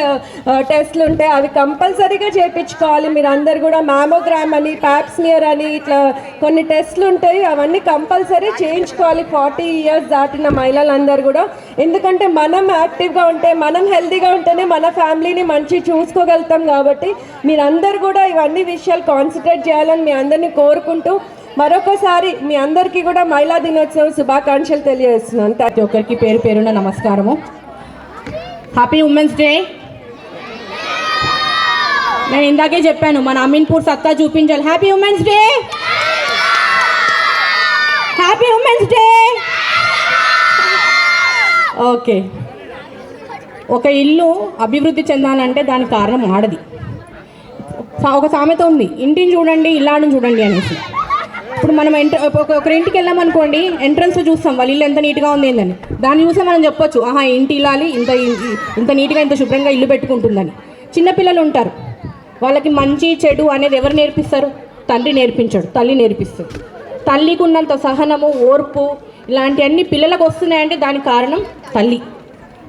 టెస్ట్లు ఉంటాయి, అవి కంపల్సరీగా చేయించుకోవాలి. మీరు అందరు కూడా మ్యామోగ్రామ్ అని, ప్యాప్స్మియర్ అని ఇట్లా కొన్ని టెస్ట్లు ఉంటాయి, అవన్నీ కంపల్సరీ చేయించుకోవాలి 40 ఇయర్స్ దాటిన మహిళలందరూ కూడా. ఎందుకంటే మనం యాక్టివ్గా ఉంటే, మనం హెల్తీగా ఉంటేనే మన ఫ్యామిలీని మంచి చూసుకోగలుగుతాం. కాబట్టి మీరందరూ కూడా ఇవన్నీ విషయాలు కాన్సన్ట్రేట్ చేయాలని మీ అందరినీ కోరుకుంటూ మరొకసారి మీ అందరికీ కూడా మహిళా దినోత్సవ శుభాకాంక్షలు తెలియజేస్తున్నాను. ప్రతి ఒక్కరికి పేరు పేరున నమస్కారము. Happy women's day. నేను ఇందాకే చెప్పాను, మన అమీన్పూర్ సత్తా చూపించాలి. Happy women's day, happy women's day. Okay, ఒక ఇల్లు అభివృద్ధి చెందాలంటే దానికి కారణం ఆడది. ఒక సామెత ఉంది, ఇంటిని చూడండి ఇల్లాడిని చూడండి అనేసి. ఇప్పుడు మనం ఒకరి ఇంటికి వెళ్ళామనుకోండి, ఎంట్రన్స్లో చూస్తాం వాళ్ళ ఇల్లు ఎంత నీట్గా ఉంది ఏందని. దాన్ని చూస్తే మనం చెప్పొచ్చు, ఆహా ఇంటి ఇల్లాలి ఇంత నీట్గా ఇంత శుభ్రంగా ఇల్లు పెట్టుకుంటుందని. చిన్నపిల్లలు ఉంటారు, వాళ్ళకి మంచి చెడు అనేది ఎవరు నేర్పిస్తారు? తండ్రి నేర్పించాడు, తల్లి నేర్పిస్తుంది. తల్లికి ఉన్నంత సహనము, ఓర్పు ఇలాంటివన్నీ పిల్లలకు వస్తున్నాయంటే దానికి కారణం తల్లి.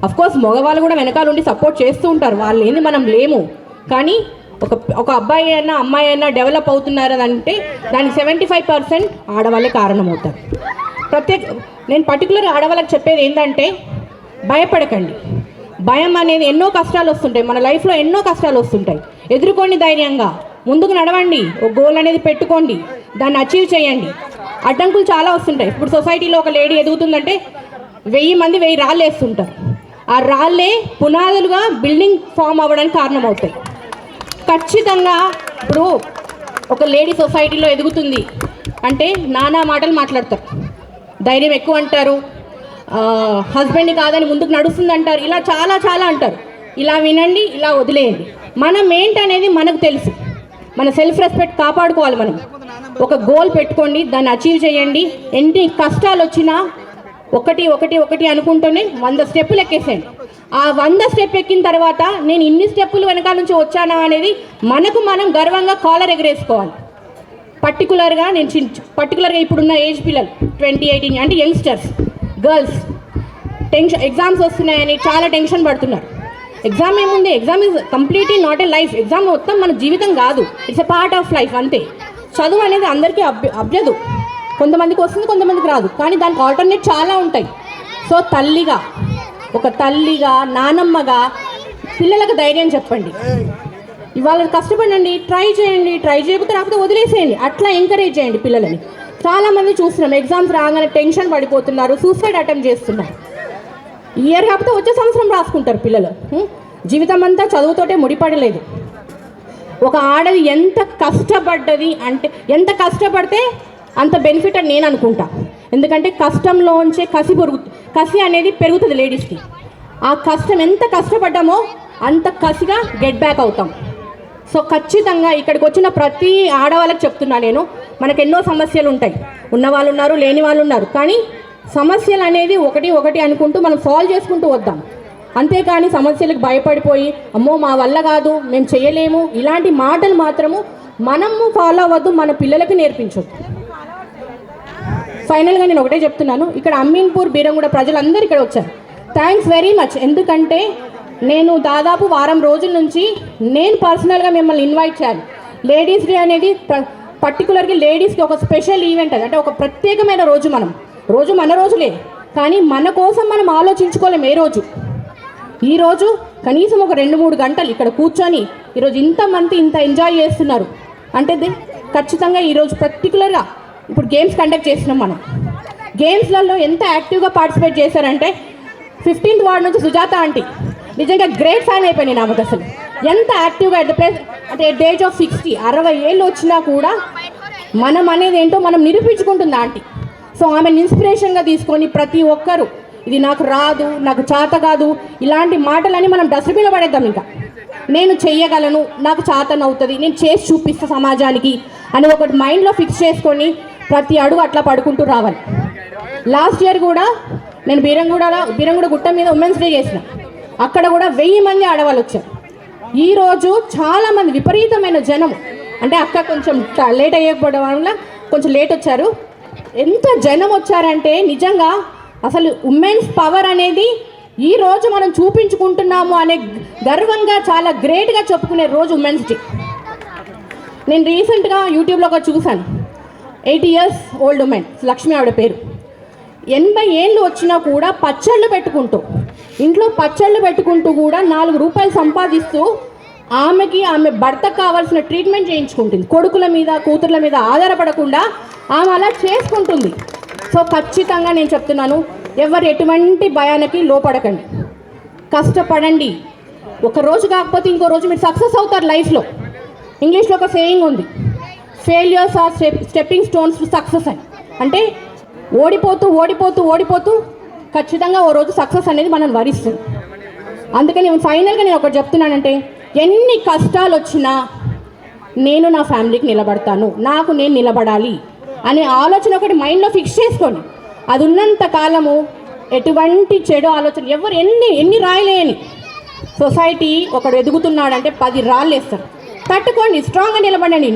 అఫ్కోర్స్ మగవాళ్ళు కూడా వెనకాల ఉండి సపోర్ట్ చేస్తూ ఉంటారు, వాళ్ళు ఏంది మనం లేము. కానీ ఒక అబ్బాయి అయినా అమ్మాయి అయినా డెవలప్ అవుతున్నారు అంటే దానికి 75% ఆడవాళ్ళే కారణం అవుతారు. నేను పర్టికులర్ ఆడవాళ్ళకి చెప్పేది ఏంటంటే, భయపడకండి. భయం అనేది ఎన్నో కష్టాలు వస్తుంటాయి, మన లైఫ్లో ఎన్నో కష్టాలు వస్తుంటాయి. ఎదుర్కోండి, ధైర్యంగా ముందుకు నడవండి, ఒక గోల్ అనేది పెట్టుకోండి, దాన్ని అచీవ్ చేయండి. అడ్డంకులు చాలా వస్తుంటాయి. ఇప్పుడు సొసైటీలో ఒక లేడీ ఎదుగుతుందంటే 1000 మంది 1000 రాళ్ళు వేస్తుంటారు. ఆ రాళ్ళే పునాదులుగా బిల్డింగ్ ఫామ్ అవ్వడానికి కారణం అవుతాయి. ఖచ్చితంగా ఇప్పుడు ఒక లేడీ సొసైటీలో ఎదుగుతుంది అంటే నానా మాటలు మాట్లాడతారు, ధైర్యం ఎక్కువ అంటారు, హస్బెండ్ని కాదని ముందుకు నడుస్తుంది అంటారు, ఇలా చాలా చాలా అంటారు. ఇలా వినండి, ఇలా వదిలేయండి. మనం ఏంటనేది మనకు తెలుసు. మన సెల్ఫ్ రెస్పెక్ట్ కాపాడుకోవాలి. మనం ఒక గోల్ పెట్టుకోండి, దాన్ని అచీవ్ చేయండి. ఎన్ని కష్టాలు వచ్చినా ఒకటి అనుకుంటూనే 100 స్టెప్పులు ఎక్కేసేయండి. ఆ 100 స్టెప్ ఎక్కిన తర్వాత నేను ఇన్ని స్టెప్పులు వెనకాల నుంచి వచ్చానా అనేది మనకు మనం గర్వంగా కాలర్ ఎగరేసుకోవాలి. పర్టికులర్గా ఇప్పుడున్న ఏజ్ పిల్లలు 20-18 అంటే యంగ్స్టర్స్, గర్ల్స్ ఎగ్జామ్స్ వస్తున్నాయని చాలా టెన్షన్ పడుతున్నారు. ఎగ్జామ్ ఏముంది, exam is completely not a life. Exam మొత్తం మన జీవితం కాదు, it's a part of life అంతే. చదువు అనేది అందరికీ అభ్యదు, కొంతమందికి వస్తుంది కొంతమందికి రాదు, కానీ దానికి ఆల్టర్నేట్ చాలా ఉంటాయి. సో ఒక తల్లిగా నానమ్మగా పిల్లలకు ధైర్యం చెప్పండి. ఇవాళ కష్టపడండి, ట్రై చేయండి, ట్రై చేయకపోతే రాకపోతే వదిలేసేయండి, అట్లా ఎంకరేజ్ చేయండి పిల్లలని. చాలామంది చూస్తున్నాం ఎగ్జామ్స్ రాగానే టెన్షన్ పడిపోతున్నారు, సూసైడ్ అటెంప్ట్ చేస్తున్నారు. ఇయర్ కాకపోతే వచ్చే సంవత్సరం రాసుకుంటారు పిల్లలు. జీవితం అంతా చదువుతోటే ముడిపడలేదు. ఒక ఆడది ఎంత కష్టపడ్డది అంటే, ఎంత కష్టపడితే అంత బెనిఫిట్ అని నేను అనుకుంటా. ఎందుకంటే కష్టంలోంచే కసి అనేది పెరుగుతుంది లేడీస్కి. ఆ కష్టం ఎంత కష్టపడ్డామో అంత కసిగా గెట్ బ్యాక్ అవుతాం. సో ఖచ్చితంగా ఇక్కడికి వచ్చిన ప్రతి ఆడవాళ్ళకి చెప్తున్నా నేను, మనకు ఎన్నో సమస్యలు ఉంటాయి, ఉన్నవాళ్ళు ఉన్నారు, లేని వాళ్ళు ఉన్నారు. కానీ సమస్యలు అనేది ఒకటి అనుకుంటూ మనం సాల్వ్ చేసుకుంటూ వద్దాం. అంతేకాని సమస్యలకు భయపడిపోయి అమ్మో మా వల్ల కాదు, మేము చేయలేము, ఇలాంటి మాటలు మాత్రము మనము ఫాలో అవ్వద్దు, మన పిల్లలకి నేర్పించొద్దు. ఫైనల్గా నేను ఒకటే చెప్తున్నాను, ఇక్కడ అమీన్పూర్ బీరంగూడ ప్రజలందరూ ఇక్కడ వచ్చారు, థ్యాంక్స్ వెరీ మచ్. ఎందుకంటే నేను దాదాపు వారం రోజుల నుంచి నేను పర్సనల్గా మిమ్మల్ని ఇన్వైట్ చేయాలి. లేడీస్ డే అనేది పర్టికులర్గా లేడీస్కి ఒక స్పెషల్ ఈవెంట్, అది అంటే ఒక ప్రత్యేకమైన రోజు. రోజు మన రోజులే, కానీ మన కోసం మనం ఆలోచించుకోలేము. ఈరోజు కనీసం ఒక 2-3 గంటలు ఇక్కడ కూర్చొని ఈరోజు ఇంతమంది ఇంత ఎంజాయ్ చేస్తున్నారు అంటే ఖచ్చితంగా ఈరోజు పర్టికులర్గా ఇప్పుడు గేమ్స్ కండక్ట్ చేస్తున్నాం. మనం గేమ్స్లలో ఎంత యాక్టివ్గా పార్టిసిపేట్ చేశారంటే 15th వార్డ్ నుంచి సుజాత ఆంటీ నిజంగా గ్రేట్ ఫ్యాన్ అయిపోయింది నాకు. అసలు ఎంత యాక్టివ్గా అంటే ఎట్ ద ఏజ్ ఆఫ్ 60 ఏళ్ళు వచ్చినా కూడా మనం అనేది ఏంటో మనం నిరూపించుకుంటుంది ఆంటీ. సో ఆమెను ఇన్స్పిరేషన్గా తీసుకొని ప్రతి ఒక్కరూ ఇది నాకు రాదు, నాకు చేత కాదు, ఇలాంటి మాటలని మనం డస్ట్బిన్లో పడేద్దాం. ఇంకా నేను చెయ్యగలను, నాకు చేతనవుతుంది, నేను చేసి చూపిస్తా సమాజానికి అని ఒకటి మైండ్లో ఫిక్స్ చేసుకొని ప్రతి అడుగు అట్లా పడుకుంటూ రావాలి. లాస్ట్ ఇయర్ కూడా నేను బీరంగూడ గుట్ట మీద ఉమెన్స్ డే చేసిన, అక్కడ కూడా 1000 మంది ఆడవాళ్ళు వచ్చారు. ఈరోజు చాలామంది విపరీతమైన జనం, అంటే అక్క కొంచెం లేట్ అయ్యకపోవడం వల్ల కొంచెం లేట్ వచ్చారు. ఎంత జనం వచ్చారంటే నిజంగా అసలు ఉమెన్స్ పవర్ అనేది ఈరోజు మనం చూపించుకుంటున్నాము అనే గర్వంగా చాలా గ్రేట్గా చెప్పుకునే రోజు ఉమెన్స్ డే. నేను రీసెంట్గా యూట్యూబ్లో ఒక చూశాను, 80 years ఓల్డ్ ఉమెన్, లక్ష్మి ఆవిడ పేరు. 80 ఏళ్ళు వచ్చినా కూడా పచ్చళ్ళు పెట్టుకుంటూ, ఇంట్లో పచ్చళ్ళు పెట్టుకుంటూ కూడా 4 రూపాయలు సంపాదిస్తూ ఆమెకి ఆమె భర్తకు కావాల్సిన ట్రీట్మెంట్ చేయించుకుంటుంది. కొడుకుల మీద కూతుర్ల మీద ఆధారపడకుండా ఆమె అలా చేసుకుంటుంది. సో ఖచ్చితంగా నేను చెప్తున్నాను, ఎవరు ఎటువంటి భయానికి లోపడకండి, కష్టపడండి. ఒక రోజు కాకపోతే ఇంకో రోజు మీరు సక్సెస్ అవుతారు లైఫ్లో. ఇంగ్లీష్లో ఒక సేయింగ్ ఉంది, failures are stepping stones to success అని. అంటే ఓడిపోతూ ఓడిపోతూ ఓడిపోతూ ఖచ్చితంగా ఓ రోజు సక్సెస్ అనేది మనం వరిస్తుంది. అందుకని ఫైనల్గా నేను ఒకటి చెప్తున్నానంటే, ఎన్ని కష్టాలు వచ్చినా నేను నా ఫ్యామిలీకి నిలబడతాను, నాకు నేను నిలబడాలి అనే ఆలోచన ఒకటి మైండ్లో ఫిక్స్ చేసుకోండి. అది ఉన్నంత కాలము ఎటువంటి చెడు ఆలోచన ఎవరు ఎన్ని రాయలేని సొసైటీ ఒకడు ఎదుగుతున్నాడంటే 10 రాళ్ళు వేస్తారు. తట్టుకోండి, స్ట్రాంగ్గా నిలబడండి.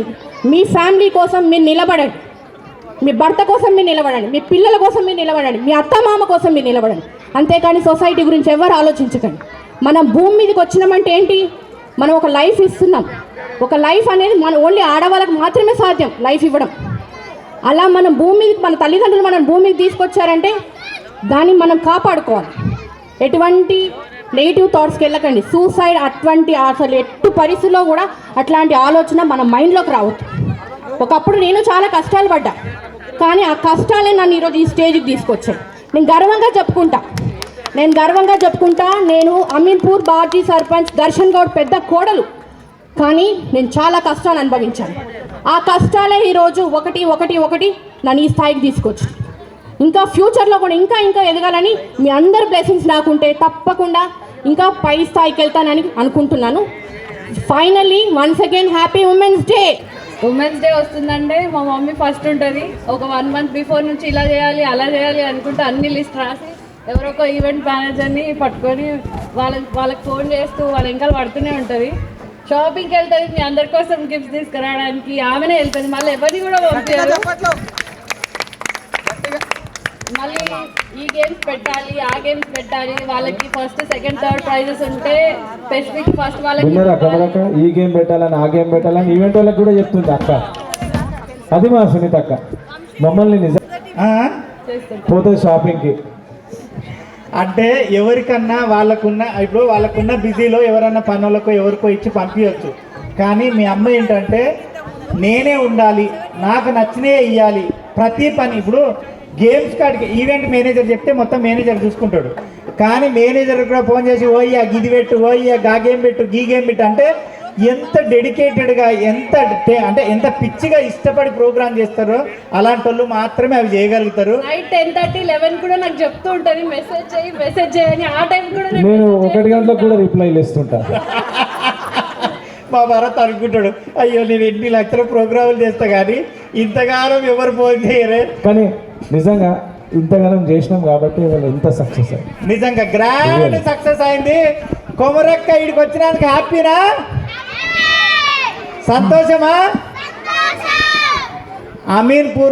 మీ ఫ్యామిలీ కోసం మీరు నిలబడండి, మీ భర్త కోసం మీరు నిలబడండి, మీ పిల్లల కోసం మీరు నిలబడండి, మీ అత్తమామ కోసం మీరు నిలబడండి. అంతేకాని సొసైటీ గురించి ఎవరు ఆలోచించకండి. మనం భూమి మీదకి వచ్చినామంటే ఏంటి, మనం ఒక లైఫ్ ఇస్తున్నాం. ఒక లైఫ్ అనేది మన ఓన్లీ ఆడవాళ్ళకి మాత్రమే సాధ్యం లైఫ్ ఇవ్వడం. అలా మనం భూమి మీదకి, మన తల్లిదండ్రులు మనం భూమి మీదకి తీసుకొచ్చారంటే దాన్ని మనం కాపాడుకోవాలి. ఎటువంటి నెగిటివ్ థాట్స్కి వెళ్ళకండి, సూసైడ్ అటువంటి అసలు ఎట్టి పరిస్థితుల్లో కూడా అట్లాంటి ఆలోచన మన మైండ్లోకి రావద్దు. ఒకప్పుడు నేను చాలా కష్టాలు పడ్డా, కానీ ఆ కష్టాలే నన్ను ఈరోజు ఈ స్టేజ్కి తీసుకొచ్చాయి. నేను గర్వంగా చెప్పుకుంటా, నేను అమీన్పూర్ బాజీ సర్పంచ్ దర్శన్ గౌడ్ పెద్ద కోడలు, కానీ నేను చాలా కష్టాలు అనుభవించాను. ఆ కష్టాలే ఈరోజు ఒకటి నన్ను ఈ స్థాయికి తీసుకొచ్చి, ఇంకా ఫ్యూచర్లో కూడా ఇంకా ఎదగాలని మీ అందరి బ్లెస్సింగ్స్ నాకుంటే తప్పకుండా ఇంకా పై స్థాయికి వెళ్తానని అనుకుంటున్నాను. Finally once again happy women's day. Women's day వస్తుందంటే మా మమ్మీ ఫస్ట్ ఉంటుంది. ఒక 1 month బిఫోర్ నుంచి ఇలా చేయాలి అలా చేయాలి అనుకుంటే అన్ని లిస్ట్ రాసి ఎవరో ఒక ఈవెంట్ మేనేజర్ని పట్టుకొని వాళ్ళకి ఫోన్ చేస్తూ వాళ్ళ వెనకాల పడుతూనే ఉంటుంది. షాపింగ్కి వెళ్తుంది, మీ అందరి కోసం గిఫ్ట్స్ తీసుకురావడానికి ఆమెనే వెళ్తుంది, మళ్ళీ ఎవరిని కూడా పంపించారు. మళ్ళీ ఈ గేమ్స్ పెట్టాలి ఆ గేమ్స్ పెట్టాలి, వాళ్ళకి ఫస్ట్ సెకండ్ థర్డ్ ప్రైజెస్ ఉంటే స్పెసిఫిక్ ఫస్ట్ వాళ్ళకి ఈ గేమ్ పెట్టాలని ఆ గేమ్ పెట్టాలని ఈవెంట్ వాళ్ళకి కూడా చెప్తుంది అక్క. అది మా సునీత అక్క మమ్మల్ని నిజం పోతే షాపింగ్కి అంటే ఎవరికన్నా వాళ్ళకున్న బిజీలో ఎవరన్నా పనులకు ఎవరికో ఇచ్చి పంపించవచ్చు. కానీ మీ అమ్మ ఏంటంటే నేనే ఉండాలి, నాకు నచ్చినే ఇవ్వాలి ప్రతి పని. ఇప్పుడు గేమ్స్ కాడికి ఈవెంట్ మేనేజర్ చెప్తే మొత్తం మేనేజర్ చూసుకుంటాడు, కానీ మేనేజర్ కూడా ఫోన్ చేసి ఓయ్యా గిది పెట్టు, ఓయ్యా గా గేమ్ పెట్టు, గీ గేమ్ పెట్టు అంటే ఎంత డెడికేటెడ్గా ఎంత పిచ్చిగా ఇష్టపడి ప్రోగ్రామ్ చేస్తారో అలాంటి వాళ్ళు మాత్రమే అవి చేయగలుగుతారు. నైట్ 10:30, 11 కూడా నాకు చెప్తూ ఉంటుంది మెసేజ్ చేయని. ఆ టైం కూడా నేను 1 గంటలకు కూడా రిప్లై ఇస్తుంటా. మా భరత్ అనుకుంటాడు, అయ్యో నేను ఎన్ని లక్షల ప్రోగ్రాములు చేస్తా కానీ ఇంతగానం ఎవరు ఫోన్ చేయరే. కానీ నిజంగా ఇంతగానం చేసినాం కాబట్టి వాళ్ళు ఎంత సక్సెస్ అయింది, నిజంగా గ్రాండ్ సక్సెస్ అయింది. కొమరక్క ఇడికి వచ్చినందుకు హ్యాపీనా, సంతోషమా? అమీన్పూర్